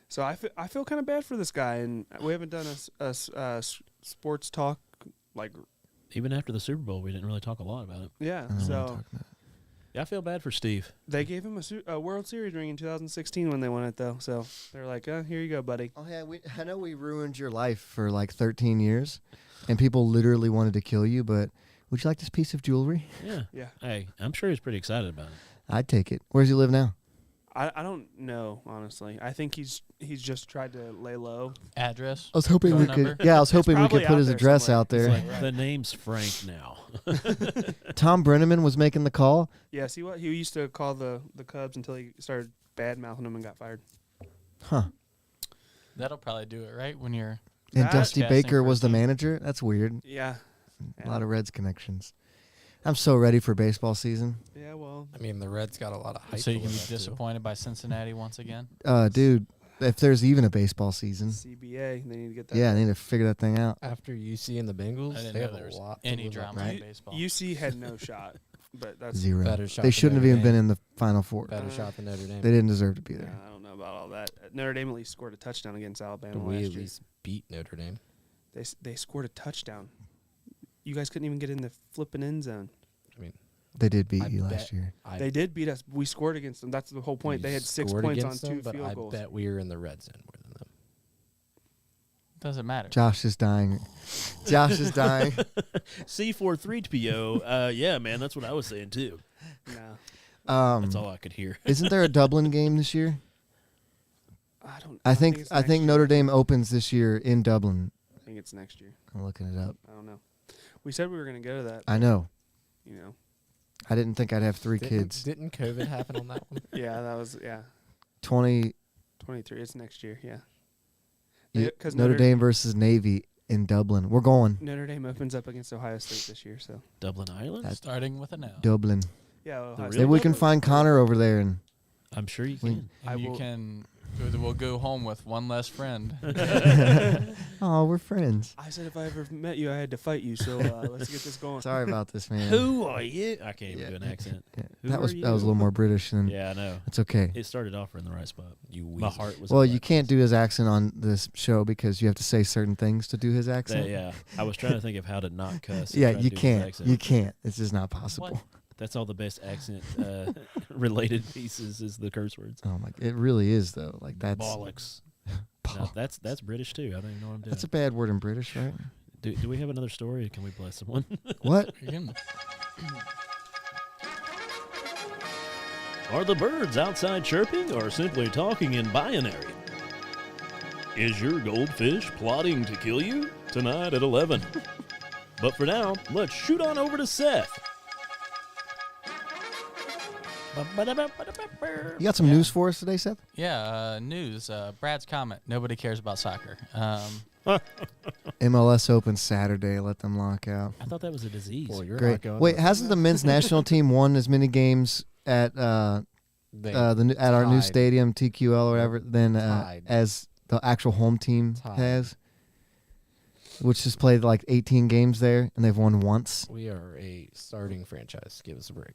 Speaker 3: So I feel kind of bad for this guy, and we haven't done a sports talk like
Speaker 2: Even after the Super Bowl, we didn't really talk a lot about it.
Speaker 3: yeah.
Speaker 1: I don't know what I'm
Speaker 3: So
Speaker 1: talking about.
Speaker 2: Yeah, I feel bad for Steve.
Speaker 3: they gave him a World Series ring in 2016 when they won it though. So they're like, here you go, buddy.
Speaker 1: Oh yeah, I know we ruined your life for like 13 years, and people literally wanted to kill you. But would you like this piece of jewelry?
Speaker 2: Yeah.
Speaker 3: Yeah.
Speaker 2: Hey, I'm sure he's pretty excited about it.
Speaker 1: I'd take it. Where does he live now?
Speaker 3: I don't know, honestly. I think he's just tried to lay low.
Speaker 4: Address.
Speaker 1: I was hoping
Speaker 4: Phone
Speaker 1: we
Speaker 4: number?
Speaker 1: could. Yeah, I was hoping we
Speaker 3: probably
Speaker 1: could put
Speaker 3: out
Speaker 1: his
Speaker 3: there
Speaker 1: address
Speaker 3: somewhere.
Speaker 1: out there.
Speaker 2: It's like, the name's Frank now.
Speaker 1: Tom Brenneman was making the call.
Speaker 3: Yeah, see what? He used to call the Cubs until he started bad mouthing them and got fired.
Speaker 1: Huh.
Speaker 4: That'll probably do it, right? When you're
Speaker 1: And
Speaker 3: That-
Speaker 1: Dusty
Speaker 4: Casting
Speaker 1: Baker
Speaker 4: for a
Speaker 1: was the
Speaker 4: team.
Speaker 1: manager. That's weird.
Speaker 3: Yeah.
Speaker 1: A lot of Reds connections. I'm so ready for baseball season.
Speaker 3: Yeah, well,
Speaker 5: I mean, the Reds got a lot of hype.
Speaker 4: so you
Speaker 5: to
Speaker 4: can be
Speaker 5: live up to.
Speaker 4: disappointed by Cincinnati once again.
Speaker 1: Dude, if there's even a baseball season,
Speaker 3: CBA, they need to get that.
Speaker 1: yeah, I need to figure that thing out.
Speaker 5: After UC and the Bengals,
Speaker 4: I didn't
Speaker 5: they
Speaker 4: know
Speaker 5: have
Speaker 4: there
Speaker 5: a
Speaker 4: was
Speaker 5: lot to
Speaker 4: any
Speaker 5: live
Speaker 4: drama
Speaker 5: up
Speaker 4: in
Speaker 5: to.
Speaker 4: baseball.
Speaker 3: UC had no shot, but that's
Speaker 1: Zero.
Speaker 5: Better shot
Speaker 1: They
Speaker 5: than
Speaker 1: shouldn't have
Speaker 5: Notre
Speaker 1: even been
Speaker 5: Dame.
Speaker 1: in the Final Four.
Speaker 5: Better shot than Notre Dame.
Speaker 1: They didn't deserve to be
Speaker 3: Yeah,
Speaker 1: there.
Speaker 3: I don't know about all that. Notre Dame at least scored a touchdown against Alabama
Speaker 5: But we
Speaker 3: last
Speaker 5: at
Speaker 3: year.
Speaker 5: least beat Notre Dame.
Speaker 3: They scored a touchdown. You guys couldn't even get in the flipping end zone.
Speaker 5: I mean,
Speaker 1: They did beat
Speaker 5: I
Speaker 1: you
Speaker 5: bet-
Speaker 1: last year.
Speaker 3: They did beat us. We scored against them. That's the whole point.
Speaker 5: we
Speaker 3: They had 6
Speaker 5: scored
Speaker 3: points on
Speaker 5: against
Speaker 3: 2
Speaker 5: them, but
Speaker 3: field
Speaker 5: I
Speaker 3: goals.
Speaker 5: bet we were in the red zone more than them.
Speaker 4: Doesn't matter.
Speaker 1: Josh is dying. Josh is dying.
Speaker 2: C43PO. Yeah, man, that's what I was saying too.
Speaker 3: No,
Speaker 2: That's all I could hear.
Speaker 1: Isn't there a Dublin game this year?
Speaker 3: I don't.
Speaker 1: I think
Speaker 3: it's
Speaker 1: I
Speaker 3: next
Speaker 1: think
Speaker 3: year.
Speaker 1: Notre Dame opens this year in Dublin.
Speaker 3: I think it's next year.
Speaker 1: I'm looking it up.
Speaker 3: I don't know. We said we were going to go to that.
Speaker 1: I know.
Speaker 3: You know.
Speaker 1: I didn't think I'd have 3 kids.
Speaker 5: Didn't COVID happen on that one?
Speaker 3: Yeah, that was
Speaker 1: 20
Speaker 3: 23. It's next year. Yeah.
Speaker 1: Yeah,
Speaker 3: Because
Speaker 1: Notre Dame versus Navy in Dublin. We're going.
Speaker 3: Notre Dame opens up against Ohio State this year. So
Speaker 2: Dublin Island?
Speaker 1: That's-
Speaker 4: Starting with an L.
Speaker 1: Dublin.
Speaker 3: yeah, Ohio
Speaker 2: real
Speaker 3: State.
Speaker 1: Maybe we can
Speaker 2: Dublin?
Speaker 1: find Connor over there and
Speaker 2: I'm sure you
Speaker 1: We-
Speaker 2: can.
Speaker 3: I
Speaker 4: And you
Speaker 3: will-
Speaker 4: can. We'll go home with one less friend.
Speaker 1: oh, we're friends.
Speaker 3: I said if I ever met you, I had to fight you. So let's get this going.
Speaker 1: Sorry about this, man.
Speaker 2: Who are you? I can't even
Speaker 1: Yeah.
Speaker 2: do an accent.
Speaker 1: Yeah,
Speaker 2: Who
Speaker 1: that
Speaker 2: are
Speaker 1: was
Speaker 2: you?
Speaker 1: a little more British than.
Speaker 2: Yeah, I know.
Speaker 1: It's okay.
Speaker 2: It started off in the right spot.
Speaker 5: You
Speaker 2: My
Speaker 5: weasel.
Speaker 2: heart was.
Speaker 1: Well,
Speaker 2: in
Speaker 1: you
Speaker 2: the right
Speaker 1: can't
Speaker 2: place.
Speaker 1: do his accent on this show because you have to say certain things to do his accent.
Speaker 2: Yeah, I was trying to think of how to not cuss. and
Speaker 1: Yeah,
Speaker 2: try to
Speaker 1: you
Speaker 2: do his
Speaker 1: can't.
Speaker 2: accent.
Speaker 1: You can't. It's just not possible.
Speaker 4: What?
Speaker 2: That's all the best accent related pieces is the curse words.
Speaker 1: Oh my! It really is though. Like that's
Speaker 2: Bollocks. No,
Speaker 1: Boll-
Speaker 2: that's British too. I don't even know what I'm doing.
Speaker 1: that's a bad word in British, right?
Speaker 2: Do we have another story? Or can we bless someone?
Speaker 1: What?
Speaker 4: You can-
Speaker 6: Are the birds outside chirping or simply talking in binary? Is your goldfish plotting to kill you? Tonight at 11. But for now, let's shoot on over to Seth.
Speaker 1: You got some news for us today, Seth?
Speaker 4: Yeah, news. Brad's comment. Nobody cares about soccer.
Speaker 1: MLS Open Saturday. Let them lock out.
Speaker 2: I thought that was a disease.
Speaker 5: Boy, you're not
Speaker 1: Great.
Speaker 5: going
Speaker 1: Wait,
Speaker 5: to-
Speaker 1: hasn't the men's national team won as many games at our new
Speaker 5: tied.
Speaker 1: stadium, TQL or whatever, than
Speaker 5: Tied.
Speaker 1: as the actual home team
Speaker 5: Tied.
Speaker 1: has? Which has played like 18 games there, and they've won once.
Speaker 5: We are a starting franchise. Give us a break.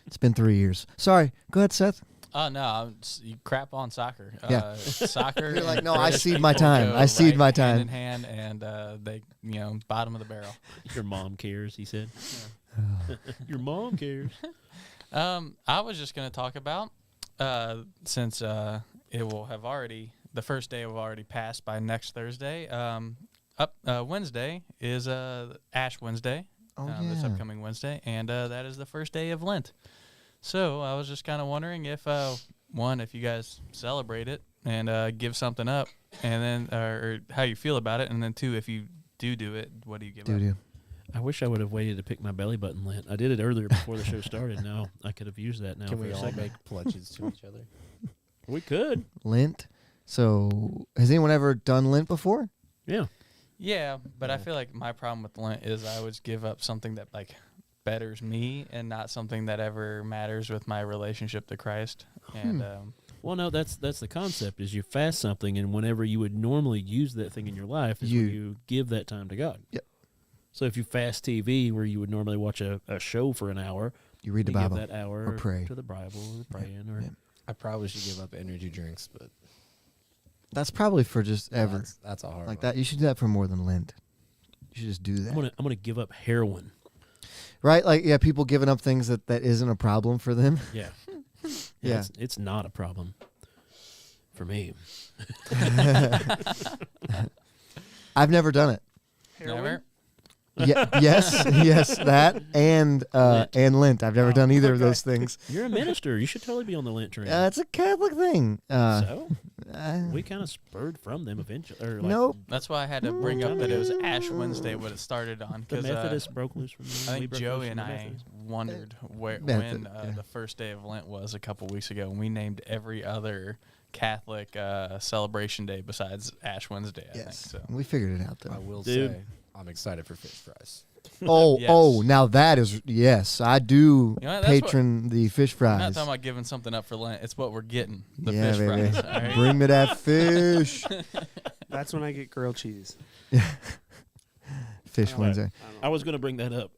Speaker 1: It's been 3 years. Sorry. Go ahead, Seth.
Speaker 4: Oh no, you crap on soccer.
Speaker 1: Yeah.
Speaker 4: Soccer.
Speaker 1: You're like,
Speaker 4: and
Speaker 1: no, I
Speaker 4: British
Speaker 1: cede my
Speaker 4: people
Speaker 1: time.
Speaker 4: go
Speaker 1: I cede my
Speaker 4: hand
Speaker 1: time.
Speaker 4: in hand, and they, bottom of the barrel.
Speaker 6: Your mom cares, he said. Your mom cares.
Speaker 4: I was just going to talk about since it will have already the first day will already passed by next Thursday. Wednesday is Ash Wednesday.
Speaker 1: Oh,
Speaker 4: This
Speaker 1: yeah.
Speaker 4: upcoming Wednesday, and that is the first day of Lent. So I was just kind of wondering if if you guys celebrate it and give something up, and then or how you feel about it, and then two, if you do it, what do you give up?
Speaker 1: Doo-doo.
Speaker 6: I wish I would have waited to pick my belly button Lent. I did it earlier before the show started. Now I could have used that now.
Speaker 5: Can
Speaker 6: for
Speaker 5: we
Speaker 6: a
Speaker 5: all
Speaker 6: second.
Speaker 5: make pledges to each other?
Speaker 6: We could.
Speaker 1: Lent. So, has anyone ever done Lent before?
Speaker 6: Yeah.
Speaker 4: Yeah, but I feel like my problem with Lent is I always give up something that like betters me and not something that ever matters with my relationship to Christ. And
Speaker 6: Well, no, that's the concept. Is you fast something, and whenever you would normally use that thing in your life, is when you give that time to God.
Speaker 1: Yep.
Speaker 6: So if you fast TV, where you would normally watch a show for an hour,
Speaker 1: You read the
Speaker 6: you
Speaker 1: Bible.
Speaker 6: give that hour
Speaker 1: or pray.
Speaker 6: to the Bible or praying or.
Speaker 1: Yeah.
Speaker 5: I probably should give up energy drinks, but
Speaker 1: That's probably for just ever.
Speaker 5: That's a hard
Speaker 1: Like
Speaker 5: one.
Speaker 1: that. You should do that for more than Lent. You should just do that.
Speaker 6: I'm gonna give up heroin.
Speaker 1: Right? Like, yeah, people giving up things that isn't a problem for them.
Speaker 6: Yeah.
Speaker 1: Yeah.
Speaker 6: It's not a problem for me.
Speaker 1: I've never done it.
Speaker 4: never.
Speaker 1: Yeah, yes, that and Lent. I've never done either of those things.
Speaker 6: You're a minister. You should totally be on the Lent train.
Speaker 1: It's a Catholic thing.
Speaker 6: So
Speaker 1: uh,
Speaker 6: we kind of spurred from them eventually. Or like
Speaker 1: nope.
Speaker 4: That's why I had to bring up that it was Ash Wednesday what it started on.
Speaker 6: The
Speaker 4: 'Cause,
Speaker 6: Methodists broke loose from them.
Speaker 4: I
Speaker 6: we
Speaker 4: think
Speaker 6: broke
Speaker 4: Joey
Speaker 6: loose from
Speaker 4: and
Speaker 6: the
Speaker 4: I
Speaker 6: Methodists.
Speaker 4: wondered when
Speaker 1: yeah.
Speaker 4: the first day of Lent was a couple weeks ago, and we named every other Catholic celebration day besides Ash Wednesday. I think
Speaker 1: Yes,
Speaker 4: so.
Speaker 1: we figured it out
Speaker 5: I
Speaker 1: though.
Speaker 5: will
Speaker 6: Dude.
Speaker 5: say I'm excited for fish fries.
Speaker 1: Oh,
Speaker 4: Yes.
Speaker 1: oh, now that is yes, I do
Speaker 4: You know, that's
Speaker 1: patron the fish
Speaker 4: I'm not
Speaker 1: fries.
Speaker 4: talking about giving something up for Lent. It's what we're getting. The
Speaker 1: Yeah,
Speaker 4: fish
Speaker 1: baby.
Speaker 4: fries. All right?
Speaker 1: Bring me that fish.
Speaker 3: That's when I get grilled cheese.
Speaker 1: Fish
Speaker 3: Oh,
Speaker 1: Wednesday.
Speaker 6: I was going to bring that up.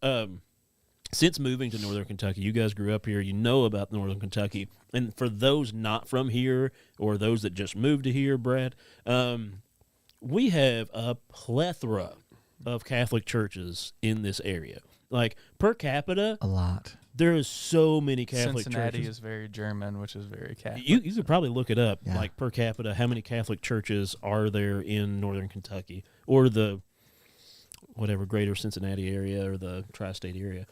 Speaker 6: Since moving to Northern Kentucky, you guys grew up here. You know about Northern Kentucky. And for those not from here or those that just moved to here, Brad, we have a plethora of Catholic churches in this area. Like, per capita,
Speaker 1: A lot.
Speaker 6: there is so many Catholic
Speaker 4: Cincinnati
Speaker 6: churches.
Speaker 4: is very German, which is very Catholic.
Speaker 6: You could probably look it up,
Speaker 1: Yeah.
Speaker 6: like per capita, how many Catholic churches are there in Northern Kentucky or the whatever greater Cincinnati area or the tri-state area.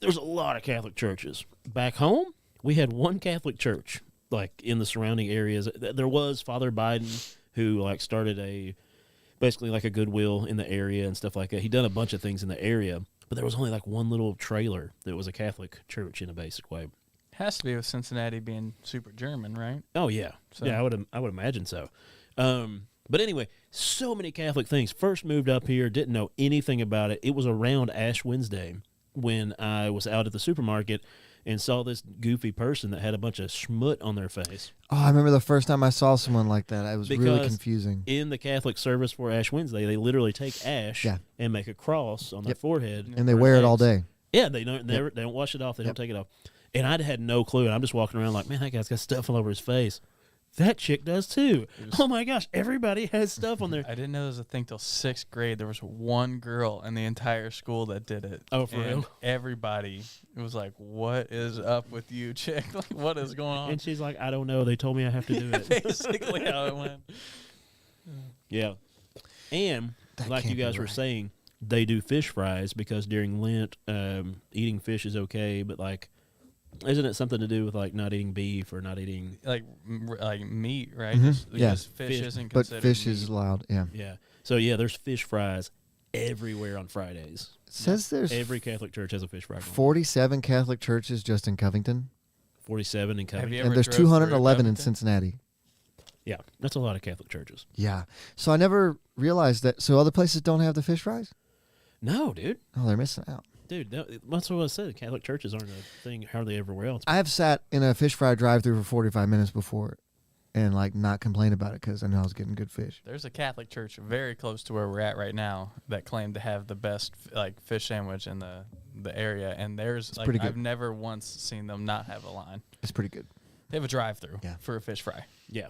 Speaker 6: There's a lot of Catholic churches. Back home, we had one Catholic church, like in the surrounding areas. There was Father Biden, who like started basically like a Goodwill in the area and stuff like that. He done a bunch of things in the area, but there was only like one little trailer that was a Catholic church in a basic way.
Speaker 4: Has to be with Cincinnati being super German, right?
Speaker 6: Oh yeah,
Speaker 4: So-
Speaker 6: yeah. I would imagine so. But anyway, so many Catholic things. First moved up here, didn't know anything about it. It was around Ash Wednesday when I was out at the supermarket and saw this goofy person that had a bunch of schmut on their face.
Speaker 1: Oh, I remember the first time I saw someone like that. It was really
Speaker 6: Because
Speaker 1: confusing.
Speaker 6: In the Catholic service for Ash Wednesday, they literally take ash
Speaker 1: Yeah.
Speaker 6: and make a cross on their forehead.
Speaker 1: And they
Speaker 6: for
Speaker 1: wear it all
Speaker 6: legs.
Speaker 1: day.
Speaker 6: Yeah, they don't wash it off. They don't take it off. And I had no clue. And I'm just walking around like, man, that guy's got stuff all over his face. That chick does too. Oh my gosh, everybody has stuff on there.
Speaker 4: I didn't know there was a thing till 6th grade. There was one girl in the entire school that did it.
Speaker 6: Oh, for
Speaker 4: and
Speaker 6: real?
Speaker 4: Everybody was like, "What is up with you, chick? Like, what is going on?"
Speaker 6: And she's like, I don't know. They told me I have to do it.
Speaker 4: Basically, how it went.
Speaker 6: Yeah. And
Speaker 1: That
Speaker 6: like you
Speaker 1: can't be
Speaker 6: guys were
Speaker 1: right.
Speaker 6: saying, they do fish fries because during Lent, eating fish is okay, but like Isn't it something to do with like not eating beef or not eating?
Speaker 4: like meat, right?
Speaker 1: Mhm.
Speaker 4: Just,
Speaker 1: Yeah.
Speaker 4: because fish
Speaker 6: Fish.
Speaker 4: isn't
Speaker 1: But
Speaker 4: considered
Speaker 1: fish
Speaker 4: meat.
Speaker 1: is allowed. Yeah.
Speaker 6: Yeah. So yeah, there's fish fries everywhere on Fridays.
Speaker 1: It says there's
Speaker 6: Every Catholic church has a fish fry. going on.
Speaker 1: 47 Catholic churches just in Covington,
Speaker 6: 47 in
Speaker 4: Have
Speaker 6: Covington.
Speaker 4: you
Speaker 1: and
Speaker 4: ever
Speaker 1: there's
Speaker 4: drove through
Speaker 1: 211 in
Speaker 4: Covington?
Speaker 1: Cincinnati.
Speaker 6: Yeah, that's a lot of Catholic churches.
Speaker 1: Yeah. So I never realized that. So other places don't have the fish fries?
Speaker 6: No, dude.
Speaker 1: Oh, they're missing out.
Speaker 6: Dude, that's what I said. Catholic churches aren't a thing hardly everywhere else.
Speaker 1: I have sat in a fish fry drive-through for 45 minutes before, and like not complain about it because I know I was getting good fish.
Speaker 4: There's a Catholic church very close to where we're at right now that claimed to have the best like fish sandwich in the area, and there's like
Speaker 1: pretty good.
Speaker 4: I've never once seen them not have a line.
Speaker 1: It's pretty good.
Speaker 4: They have a drive-through
Speaker 1: Yeah.
Speaker 4: for a fish fry.
Speaker 6: Yeah.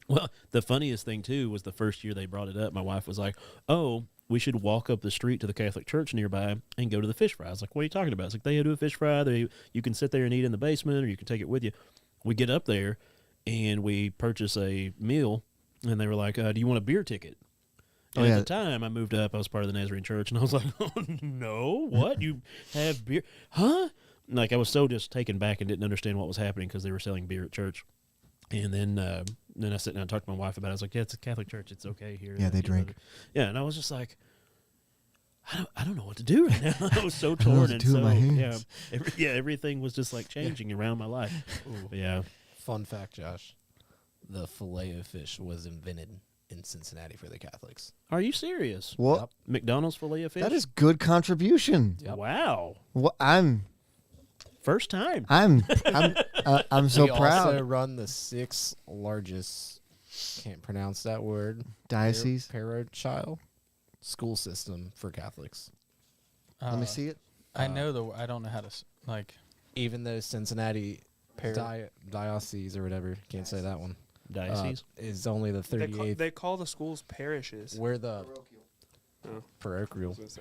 Speaker 6: Well, the funniest thing too was the first year they brought it up. My wife was like, "Oh, we should walk up the street to the Catholic church nearby and go to the fish fry." I was like, "What are you talking about?" It's like they do a fish fry. You can sit there and eat in the basement, or you can take it with you. We get up there and we purchase a meal, and they were like, "Do you want a beer ticket?" And
Speaker 1: Oh, yeah.
Speaker 6: at the time I moved up, I was part of the Nazarene church, and I was like, "Oh no, what? You have beer, huh?" Like I was so just taken back and didn't understand what was happening because they were selling beer at church. And then I sat down and talked to my wife about it. I was like, "Yeah, it's a Catholic church. It's okay here."
Speaker 1: Yeah, they
Speaker 6: You know,
Speaker 1: drink.
Speaker 6: Yeah, and I was just like, I don't know what to do right now. I was so
Speaker 1: I don't know
Speaker 6: torn
Speaker 1: what to
Speaker 6: and
Speaker 1: do with
Speaker 6: so
Speaker 1: my hands.
Speaker 6: everything was just like changing around my life. But yeah,
Speaker 5: Fun fact, Josh. The fillet of fish was invented in Cincinnati for the Catholics.
Speaker 6: are you serious?
Speaker 1: Well,
Speaker 5: Yep.
Speaker 6: McDonald's fillet of fish.
Speaker 1: that is good contribution.
Speaker 5: Yep.
Speaker 6: Wow,
Speaker 1: Well, I'm
Speaker 6: first time.
Speaker 1: I'm so
Speaker 5: we
Speaker 1: proud.
Speaker 5: also run the 6th largest, can't pronounce that word,
Speaker 1: Diocese.
Speaker 5: parochial school system for Catholics.
Speaker 1: Let me see it.
Speaker 4: I know I don't know how to like.
Speaker 5: Even though Cincinnati diocese or whatever, can't say that one,
Speaker 6: Diocese.
Speaker 5: is only the 38th.
Speaker 3: They call the schools parishes.
Speaker 5: We're the
Speaker 3: Oh,
Speaker 5: parochial.
Speaker 3: I was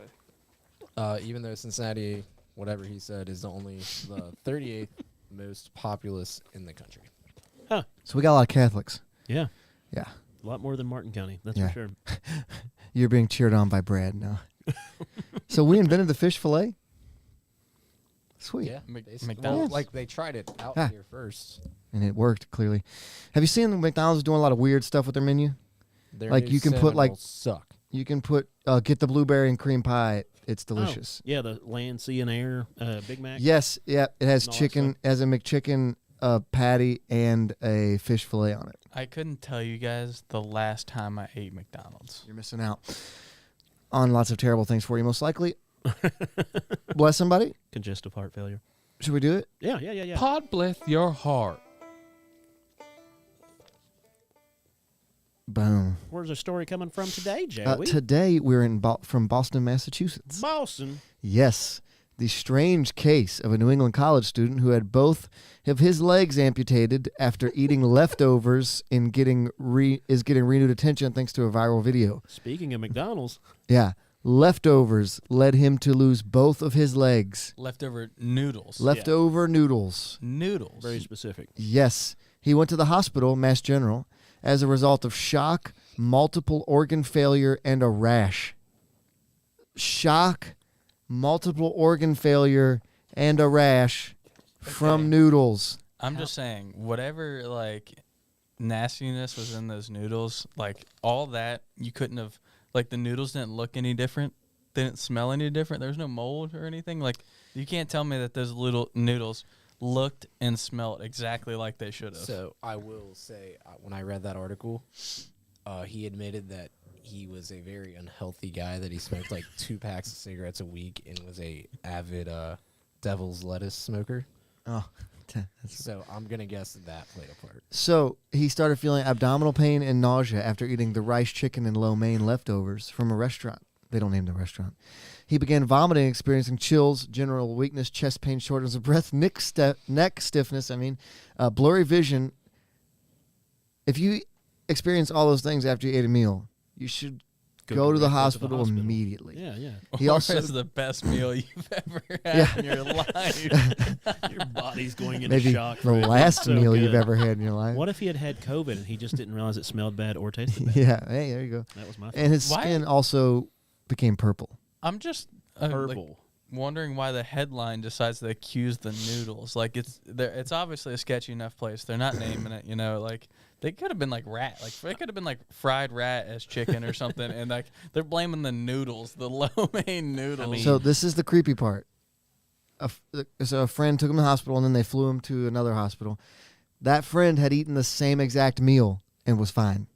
Speaker 3: gonna say.
Speaker 5: Even though Cincinnati, whatever he said, is only the 38th most populous in the country.
Speaker 1: So we got a lot of Catholics.
Speaker 6: Yeah,
Speaker 1: Yeah.
Speaker 6: a lot more than Martin County. That's
Speaker 1: Yeah.
Speaker 6: for sure.
Speaker 1: You're being cheered on by Brad now. So we invented the fish fillet? Sweet.
Speaker 5: Yeah,
Speaker 4: Mc-
Speaker 5: basically.
Speaker 4: McDonald's.
Speaker 5: Well, like they tried it out
Speaker 1: Yeah.
Speaker 5: here first.
Speaker 1: And it worked, clearly. Have you seen McDonald's doing a lot of weird stuff with their menu?
Speaker 5: Their
Speaker 1: Like,
Speaker 5: new
Speaker 1: you can put, like-
Speaker 5: Seminoles suck.
Speaker 1: You can put, get the blueberry and cream pie. It's delicious.
Speaker 6: Oh, yeah, the land, sea, and air Big Mac.
Speaker 1: Yes, yeah. It has
Speaker 6: And all that
Speaker 1: chicken, as a McChicken patty, and a fish fillet on it.
Speaker 4: I couldn't tell you guys the last time I ate McDonald's.
Speaker 1: You're missing out on lots of terrible things for you, most likely. Bless somebody.
Speaker 6: Congestive heart failure.
Speaker 1: Should we do it?
Speaker 6: Yeah.
Speaker 7: Podbless your heart.
Speaker 1: Boom.
Speaker 6: Where's our story coming from today, Joey?
Speaker 1: Today we're from Boston, Massachusetts.
Speaker 6: Boston.
Speaker 1: Yes, the strange case of a New England college student who had both of his legs amputated after eating leftovers and is getting renewed attention thanks to a viral video.
Speaker 6: Speaking of McDonald's,
Speaker 1: Yeah, leftovers led him to lose both of his legs.
Speaker 4: Leftover noodles.
Speaker 1: Leftover noodles.
Speaker 4: Noodles.
Speaker 6: very specific.
Speaker 1: Yes, he went to the hospital, Mass General, as a result of shock, multiple organ failure, and a rash. Shock, multiple organ failure, and a rash from noodles.
Speaker 4: I'm just saying, whatever like nastiness was in those noodles, like all that, you couldn't have. Like the noodles didn't look any different, didn't smell any different. There was no mold or anything. Like you can't tell me that those little noodles looked and smelled exactly like they should have.
Speaker 5: So I will say, when I read that article, he admitted that he was a very unhealthy guy, that he smoked like 2 packs of cigarettes a week and was a avid devil's lettuce smoker.
Speaker 1: Oh,
Speaker 5: So I'm going to guess that played a part.
Speaker 1: so he started feeling abdominal pain and nausea after eating the rice, chicken, and lo mein leftovers from a restaurant. They don't name the restaurant. He began vomiting, experiencing chills, general weakness, chest pain, shortness of breath, neck stiffness, blurry vision. If you experience all those things after you ate a meal, you should go to the hospital immediately.
Speaker 6: Yeah.
Speaker 1: He also
Speaker 4: is the best meal you've ever had
Speaker 1: Yeah.
Speaker 4: in your life.
Speaker 6: Your body's going into
Speaker 1: maybe
Speaker 6: shock.
Speaker 1: the
Speaker 6: from it.
Speaker 1: last
Speaker 6: So
Speaker 1: meal
Speaker 6: good.
Speaker 1: you've ever had in your life.
Speaker 6: What if he had COVID and he just didn't realize it smelled bad or tasted bad?
Speaker 1: Yeah, hey, there you go.
Speaker 6: That was my
Speaker 1: And his
Speaker 4: Why-
Speaker 1: skin also became purple.
Speaker 4: I'm just
Speaker 6: purple.
Speaker 4: wondering why the headline decides to accuse the noodles. Like it's obviously a sketchy enough place. They're not naming it, you know. Like they could have been like rat. Like they could have been like fried rat as chicken or something. And like they're blaming the noodles, the lo mein noodles.
Speaker 1: So this is the creepy part. So a friend took him to the hospital, and then they flew him to another hospital. That friend had eaten the same exact meal and was fine.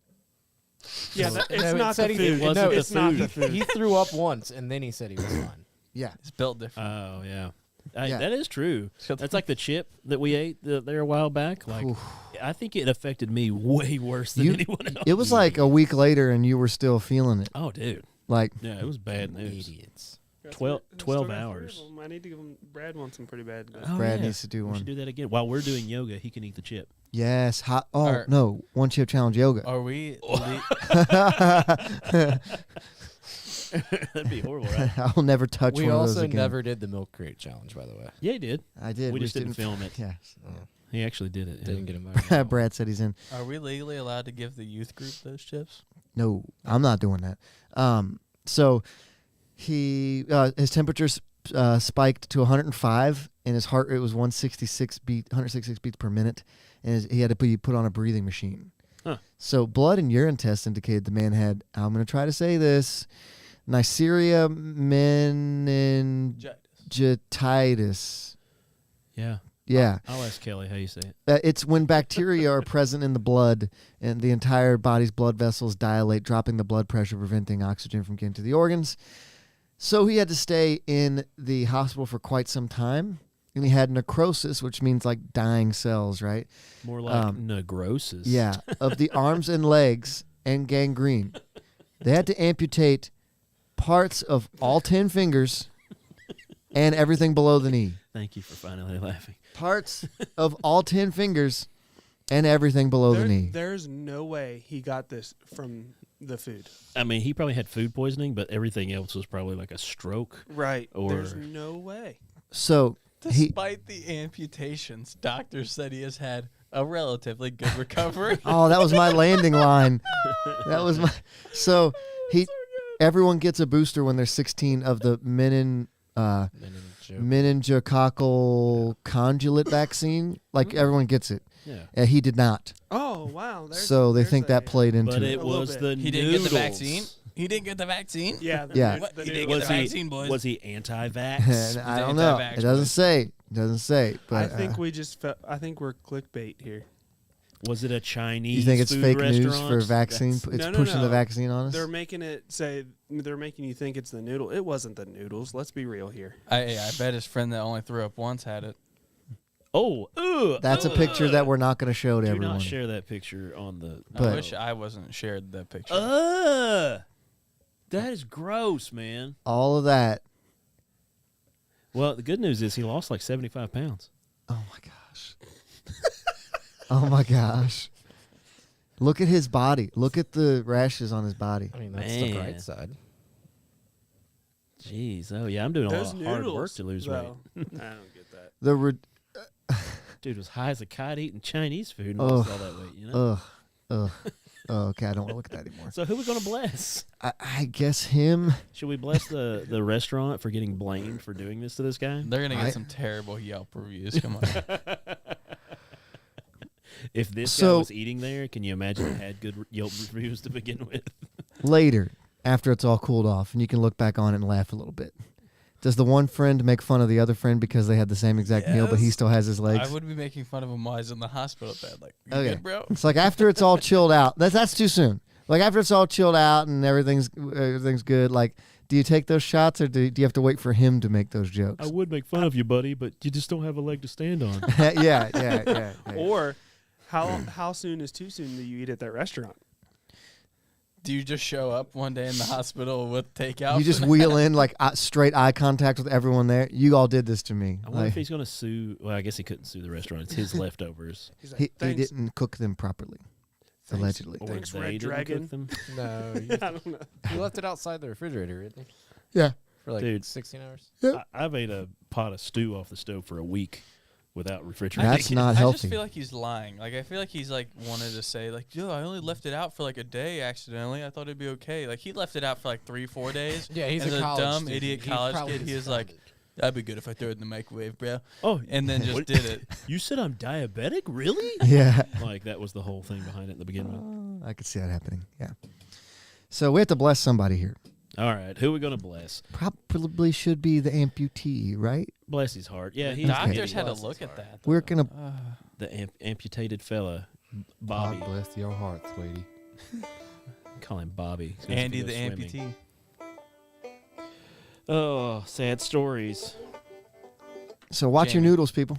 Speaker 3: Yeah,
Speaker 5: No,
Speaker 3: it's
Speaker 5: it
Speaker 3: not the
Speaker 5: said he-
Speaker 3: food.
Speaker 5: it wasn't
Speaker 3: It's
Speaker 6: the
Speaker 3: not
Speaker 6: food.
Speaker 3: the food.
Speaker 5: He threw up once, and then he said he was fine.
Speaker 1: Yeah.
Speaker 4: it's built different.
Speaker 6: Oh yeah.
Speaker 1: Yeah.
Speaker 6: That is true.
Speaker 4: So-
Speaker 6: That's like the chip that we ate there a while back. Like,
Speaker 1: Oof.
Speaker 6: I think it affected me way worse than anyone else.
Speaker 1: It was like a week later, and you were still feeling it.
Speaker 6: Oh, dude.
Speaker 1: Like,
Speaker 6: Yeah, it was bad news.
Speaker 5: Idiots.
Speaker 6: 12
Speaker 3: Still got 3
Speaker 6: hours.
Speaker 3: of 'em. I need to give him. Brad wants them pretty bad. But
Speaker 6: Oh,
Speaker 1: Brad
Speaker 6: yeah.
Speaker 1: needs to do
Speaker 6: We
Speaker 1: one.
Speaker 6: should do that again. While we're doing yoga, he can eat the chip.
Speaker 1: Yes. Hot. Oh,
Speaker 4: Or-
Speaker 1: no. One chip challenge yoga.
Speaker 4: Are we?
Speaker 6: That'd be horrible, right?
Speaker 1: I'll never touch
Speaker 5: We
Speaker 1: one of those
Speaker 5: also
Speaker 1: again.
Speaker 5: never did the milk crate challenge, by the way.
Speaker 6: Yeah, he did.
Speaker 1: I did.
Speaker 6: We just didn't film it.
Speaker 1: Yeah.
Speaker 6: He actually did it.
Speaker 5: Didn't get him.
Speaker 1: Brad said he's in.
Speaker 4: Are we legally allowed to give the youth group those chips?
Speaker 1: No, I'm not doing that. So he his temperature spiked to 105, and his heart rate was 166 beats per minute, and he had to be put on a breathing machine.
Speaker 6: Huh.
Speaker 1: So blood and urine tests indicated the man had, I'm going to try to say this, Neisseria meningitis.
Speaker 6: Yeah.
Speaker 1: Yeah.
Speaker 6: I'll ask Kelly how you say it.
Speaker 1: It's when bacteria are present in the blood and the entire body's blood vessels dilate, dropping the blood pressure, preventing oxygen from getting to the organs. So he had to stay in the hospital for quite some time. And he had necrosis, which means like dying cells, right?
Speaker 6: More like necrosis.
Speaker 1: Yeah, of the arms and legs and gangrene. They had to amputate parts of all 10 fingers and everything below the knee.
Speaker 6: Thank you for finally laughing.
Speaker 1: Parts of all 10 fingers and everything below the knee.
Speaker 3: There's no way he got this from the food.
Speaker 6: I mean, he probably had food poisoning, but everything else was probably like a stroke.
Speaker 3: Right.
Speaker 6: Or-
Speaker 3: There's no way.
Speaker 1: So he,
Speaker 4: Despite the amputations, doctors said he has had a relatively good recovery.
Speaker 1: oh, that was my landing line. That was my. So everyone gets a booster when they're 16 of the meningococcal conjugate vaccine. Like everyone gets it.
Speaker 6: Yeah.
Speaker 1: He did not.
Speaker 3: Oh wow.
Speaker 1: So they think that played into
Speaker 6: But
Speaker 1: it.
Speaker 6: it
Speaker 3: A little
Speaker 6: was
Speaker 3: bit.
Speaker 6: the
Speaker 4: He didn't get the
Speaker 6: noodles.
Speaker 4: vaccine. He didn't get the vaccine.
Speaker 3: Yeah.
Speaker 1: Yeah.
Speaker 4: What?
Speaker 3: The
Speaker 4: He didn't
Speaker 3: noodles.
Speaker 4: get the
Speaker 6: Was
Speaker 4: vaccine, boys.
Speaker 6: Was he anti-vax?
Speaker 1: And I don't know.
Speaker 4: anti-vax,
Speaker 1: It doesn't
Speaker 4: boys.
Speaker 1: say. It doesn't say. But
Speaker 3: I think we just. I think we're clickbait here.
Speaker 6: Was it a Chinese
Speaker 1: you think it's
Speaker 6: food
Speaker 1: fake news
Speaker 6: restaurant?
Speaker 1: for vaccine?
Speaker 6: That's-
Speaker 1: It's
Speaker 3: No, no,
Speaker 1: pushing the
Speaker 3: no.
Speaker 1: vaccine on us.
Speaker 3: They're making it say. They're making you think it's the noodle. It wasn't the noodles. Let's be real here.
Speaker 4: I bet his friend that only threw up once had it.
Speaker 6: Oh,
Speaker 1: That's a picture that we're not going to show to
Speaker 6: Do
Speaker 1: everyone.
Speaker 6: not share that picture on the.
Speaker 4: I
Speaker 1: But-
Speaker 4: wish I wasn't shared that picture.
Speaker 6: That is gross, man.
Speaker 1: All of that.
Speaker 6: Well, the good news is he lost like 75 pounds.
Speaker 1: Oh my gosh. Oh my gosh. Look at his body. Look at the rashes on his body.
Speaker 5: I mean, that's the
Speaker 6: Man.
Speaker 5: bright side.
Speaker 6: Jeez. Oh, yeah. I'm doing a
Speaker 3: Those
Speaker 6: lot of hard
Speaker 3: noodles,
Speaker 6: work to lose weight.
Speaker 3: though, I don't get that.
Speaker 1: The
Speaker 6: Dude was high as a kite eating Chinese food and
Speaker 1: Ugh.
Speaker 6: lost all that weight, you know?
Speaker 1: ugh. Oh, okay, I don't want to look at that anymore.
Speaker 6: So who we going to bless?
Speaker 1: I guess him.
Speaker 6: Should we bless the restaurant for getting blamed for doing this to this guy?
Speaker 4: They're gonna get
Speaker 1: I-
Speaker 4: some terrible Yelp reviews. Come on.
Speaker 6: If this guy
Speaker 1: So-
Speaker 6: was eating there, can you imagine it had good Yelp reviews to begin with?
Speaker 1: Later, after it's all cooled off, and you can look back on it and laugh a little bit. Does the one friend make fun of the other friend because they had the same exact meal, but he
Speaker 4: Yes.
Speaker 1: still has his legs?
Speaker 4: I would be making fun of him while he's in the hospital bed. Like, you
Speaker 1: Okay.
Speaker 4: good, bro?
Speaker 1: It's like after it's all chilled out. That's too soon. Like after it's all chilled out and everything's good. Like, do you take those shots or do you have to wait for him to make those jokes?
Speaker 6: I would make fun of you, buddy, but you just don't have a leg to stand on.
Speaker 1: yeah.
Speaker 3: Or how soon is too soon do you eat at that restaurant?
Speaker 4: Do you just show up one day in the hospital with takeout?
Speaker 1: You just wheel in like straight eye contact with everyone there. You all did this to me.
Speaker 6: I wonder
Speaker 1: Like,
Speaker 6: if he's going to sue. Well, I guess he couldn't sue the restaurant. It's his leftovers.
Speaker 3: He's like,
Speaker 1: he
Speaker 3: thanks,
Speaker 1: didn't cook them properly,
Speaker 3: thanks.
Speaker 1: allegedly.
Speaker 6: Or
Speaker 3: Thanks,
Speaker 6: they
Speaker 3: Red
Speaker 6: didn't
Speaker 3: Dragon.
Speaker 6: cook them.
Speaker 5: No,
Speaker 3: I don't know.
Speaker 5: you left it outside the refrigerator, didn't you?
Speaker 1: Yeah.
Speaker 5: For like
Speaker 6: Dude.
Speaker 5: 16 hours.
Speaker 6: I've ate a pot of stew off the stove for a week without refrigerating.
Speaker 1: That's
Speaker 6: it.
Speaker 1: not
Speaker 4: I
Speaker 1: healthy.
Speaker 4: just feel like he's lying. Like I feel like he's like wanted to say like, yo, I only left it out for like a day accidentally. I thought it'd be okay. Like he left it out for like 3-4 days.
Speaker 5: Yeah, he's
Speaker 4: and
Speaker 5: a
Speaker 4: the
Speaker 5: college
Speaker 4: dumb
Speaker 5: student.
Speaker 4: idiot
Speaker 5: He
Speaker 4: college
Speaker 5: probably
Speaker 4: kid. He
Speaker 5: just
Speaker 4: was
Speaker 5: found
Speaker 4: like,
Speaker 5: it.
Speaker 4: That'd be good if I threw it in the microwave, bro.
Speaker 6: Oh,
Speaker 4: And then just
Speaker 6: what-
Speaker 4: did it.
Speaker 6: You said I'm diabetic? Really?
Speaker 1: Yeah.
Speaker 6: Like, that was the whole thing behind it in the beginning.
Speaker 1: I could see that happening. Yeah. So we have to bless somebody here.
Speaker 6: All right, who are we going to bless?
Speaker 1: Probably should be the amputee, right?
Speaker 6: Bless his heart. Yeah,
Speaker 4: The
Speaker 6: he's
Speaker 4: doctors had to
Speaker 5: Bless
Speaker 4: look
Speaker 5: his
Speaker 4: at
Speaker 5: heart.
Speaker 4: that.
Speaker 1: We're gonna.
Speaker 6: the amputated fella, Bobby.
Speaker 7: God bless your heart, sweetie.
Speaker 6: Call him Bobby. He's gonna
Speaker 4: Andy
Speaker 6: go
Speaker 4: the
Speaker 6: swimming.
Speaker 4: amputee.
Speaker 6: Oh, sad stories.
Speaker 1: So watch your
Speaker 4: Jamie.
Speaker 1: noodles, people.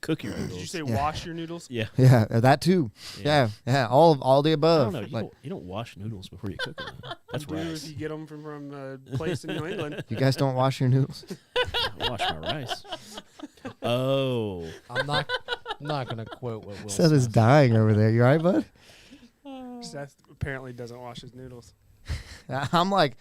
Speaker 6: Cook your noodles.
Speaker 3: Did you say
Speaker 1: Yeah.
Speaker 3: wash your noodles?
Speaker 6: Yeah.
Speaker 1: Yeah, that too. Yeah, all the
Speaker 6: I
Speaker 1: above.
Speaker 6: don't know.
Speaker 1: Like,
Speaker 6: You don't wash noodles before you cook them. That's
Speaker 3: You do
Speaker 6: rice.
Speaker 3: if you get them from a place in New England.
Speaker 1: you guys don't wash your noodles.
Speaker 6: I wash my rice. Oh.
Speaker 5: I'm not gonna quote what Will
Speaker 1: Seth is
Speaker 5: Smith-
Speaker 1: dying over there. You all right, bud?
Speaker 3: Seth apparently doesn't wash his noodles.
Speaker 1: I'm like,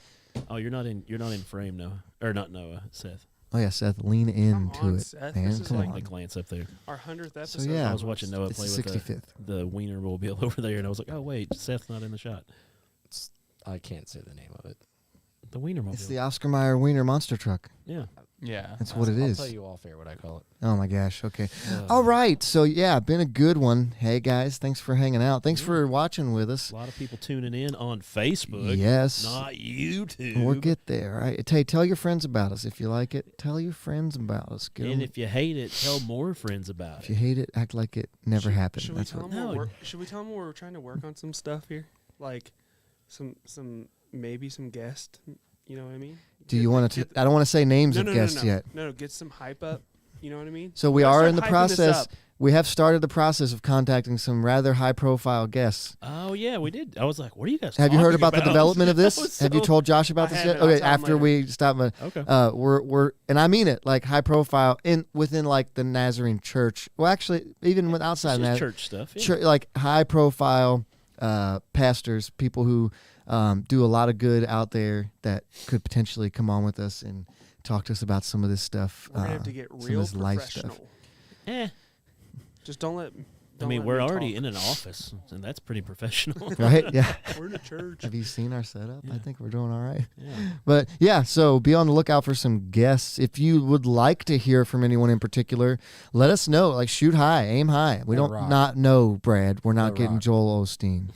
Speaker 6: Oh, you're not in frame, Noah. Or not Noah, Seth.
Speaker 1: oh yeah, Seth, lean into
Speaker 3: on,
Speaker 1: it,
Speaker 3: Seth.
Speaker 1: man.
Speaker 3: This is
Speaker 1: Come
Speaker 3: like
Speaker 1: on.
Speaker 6: Like glance up there.
Speaker 3: Our 100th
Speaker 1: So,
Speaker 3: episode.
Speaker 1: yeah.
Speaker 6: I was watching Noah
Speaker 1: It's
Speaker 6: play
Speaker 1: the
Speaker 6: with
Speaker 1: 65th.
Speaker 6: the wiener mobile over there, and I was like, oh wait, Seth's not in the shot.
Speaker 5: I can't say the name of it.
Speaker 6: The wiener mobile.
Speaker 1: It's the Oscar Mayer Wiener monster truck.
Speaker 6: Yeah.
Speaker 4: Yeah.
Speaker 1: That's what it
Speaker 5: I'll
Speaker 1: is.
Speaker 5: tell you off air what I call it.
Speaker 1: Oh my gosh. Okay. All right. So yeah, been a good one. Hey guys, thanks for hanging out. Thanks for watching with us.
Speaker 6: A lot of people tuning in on Facebook.
Speaker 1: Yes.
Speaker 6: Not YouTube.
Speaker 1: We'll get there. All right. Tell your friends about us. If you like it, tell your friends about us. Get 'em-
Speaker 6: And if you hate it, tell more friends about
Speaker 1: if
Speaker 6: it.
Speaker 1: you hate it, act like it never happened.
Speaker 3: Should we
Speaker 1: That's
Speaker 3: tell
Speaker 1: what.
Speaker 3: them
Speaker 6: No.
Speaker 3: should we tell them we're trying to work on some stuff here? Like some maybe some guest. You know what I mean?
Speaker 1: Do you want to? I don't want to say names of guests yet.
Speaker 3: No, get some hype up. You know what I mean?
Speaker 1: So we
Speaker 3: Let's
Speaker 1: are
Speaker 3: start
Speaker 1: in the
Speaker 3: hyping this
Speaker 1: process.
Speaker 3: up.
Speaker 1: We have started the process of contacting some rather high-profile guests.
Speaker 6: Oh yeah, we did. I was like, what are you guys
Speaker 1: Have you heard
Speaker 6: talking
Speaker 1: about the development of
Speaker 6: I
Speaker 1: this?
Speaker 6: was
Speaker 1: Have you
Speaker 6: so-
Speaker 1: told Josh about
Speaker 3: I
Speaker 1: this
Speaker 3: haven't.
Speaker 1: yet?
Speaker 3: I'll
Speaker 1: Okay,
Speaker 3: tell him
Speaker 1: after
Speaker 3: later.
Speaker 1: we stop.
Speaker 6: Okay.
Speaker 1: We're and I mean it, like high profile within like the Nazarene church. Well, actually, even with outside
Speaker 6: It's
Speaker 1: that,
Speaker 6: just church stuff. Yeah.
Speaker 1: like high profile pastors, people who do a lot of good out there that could potentially come on with us and talk to us about some of this stuff.
Speaker 3: We're gonna have to get
Speaker 1: some of
Speaker 3: real
Speaker 1: this life stuff.
Speaker 3: professional.
Speaker 6: Eh.
Speaker 3: Just don't let.
Speaker 6: I mean, we're already
Speaker 3: talk.
Speaker 6: in an office, and that's pretty professional.
Speaker 1: Right? Yeah.
Speaker 3: We're in a church.
Speaker 1: Have you seen our setup? I
Speaker 6: Yeah.
Speaker 1: think we're doing all right.
Speaker 6: Yeah.
Speaker 1: But yeah, so be on the lookout for some guests. If you would like to hear from anyone in particular, let us know. Like shoot high, aim high. We
Speaker 5: The
Speaker 1: don't
Speaker 5: Rock.
Speaker 1: not know, Brad. We're not
Speaker 5: The
Speaker 1: getting
Speaker 5: Rock.
Speaker 1: Joel Osteen.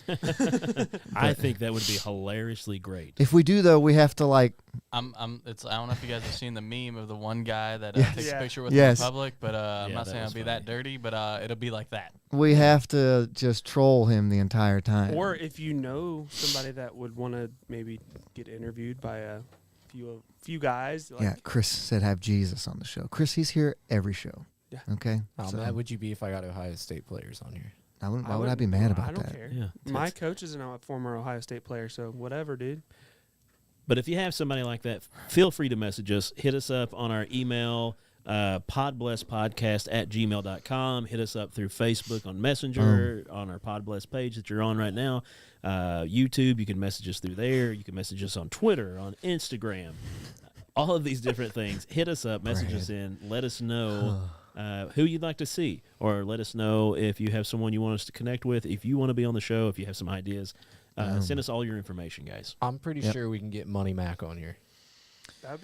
Speaker 6: I think that would be hilariously great.
Speaker 1: If we do though, we have to like
Speaker 4: I don't know if you guys have seen the meme of the one guy that
Speaker 1: Yes.
Speaker 4: takes
Speaker 3: Yeah.
Speaker 4: a picture with
Speaker 1: Yes.
Speaker 4: the public, but I'm
Speaker 6: Yeah,
Speaker 4: not
Speaker 6: that
Speaker 4: saying
Speaker 6: was
Speaker 4: it'll be that
Speaker 6: funny.
Speaker 4: dirty, but it'll be like that.
Speaker 1: we have to just troll him the entire time.
Speaker 3: Or if you know somebody that would want to maybe get interviewed by a few guys. Like,
Speaker 1: yeah, Chris said have Jesus on the show. Chris, he's here every show.
Speaker 3: Yeah.
Speaker 1: Okay.
Speaker 5: How
Speaker 1: So,
Speaker 5: mad would you be if I got Ohio State players on here?
Speaker 1: why would I be mad about
Speaker 3: I don't
Speaker 1: that?
Speaker 3: care.
Speaker 6: Yeah.
Speaker 3: My coach is a former Ohio State player, so whatever, dude.
Speaker 6: But if you have somebody like that, feel free to message us. Hit us up on our email, podblesspodcast@gmail.com. Hit us up through Facebook on Messenger, on our Podbless page that you're on right now. YouTube, you can message us through there. You can message us on Twitter, on Instagram. All of these different things. Hit us up, message us in. Let us know who you'd like to see. Or let us know if you have someone you want us to connect with. If you want to be on the show, if you have some ideas. Send us all your information, guys.
Speaker 5: I'm pretty
Speaker 1: Yep.
Speaker 5: sure we can get Money Mac on here.
Speaker 3: That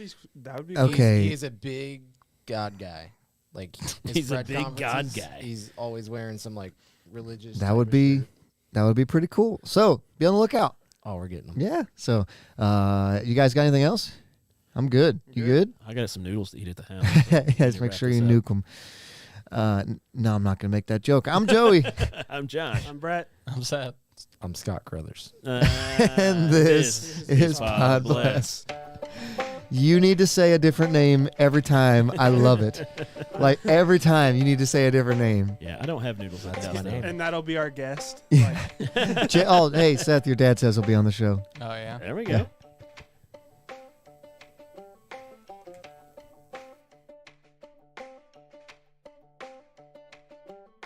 Speaker 3: would be
Speaker 1: Okay.
Speaker 5: He's a big God guy. Like his
Speaker 6: He's a
Speaker 5: press
Speaker 6: big God
Speaker 5: conferences,
Speaker 6: guy.
Speaker 5: He's always wearing some like religious.
Speaker 1: That
Speaker 5: type
Speaker 1: would
Speaker 5: of
Speaker 1: be
Speaker 5: shirt.
Speaker 1: pretty cool. So be on the lookout.
Speaker 5: Oh, we're getting them.
Speaker 1: Yeah. So you guys got anything else? I'm good. You good?
Speaker 6: I got some noodles to eat at the house.
Speaker 1: Yes,
Speaker 6: to
Speaker 1: make
Speaker 6: wrap
Speaker 1: sure
Speaker 6: this
Speaker 1: you
Speaker 6: up.
Speaker 1: nuke them. No, I'm not going to make that joke. I'm Joey.
Speaker 6: I'm Josh.
Speaker 3: I'm Brett.
Speaker 4: I'm sad.
Speaker 5: I'm Scott Crothers.
Speaker 1: And this is Pod Bless. You need to say a different name every time. I love it. Like every time you need to say a different name.
Speaker 6: Yeah, I don't have noodles at the
Speaker 5: That's
Speaker 6: house.
Speaker 5: my name.
Speaker 6: though.
Speaker 3: And that'll be our guest.
Speaker 1: Yeah. Oh, hey, Seth, your dad says he'll be on the show.
Speaker 4: Oh yeah.
Speaker 6: There we go.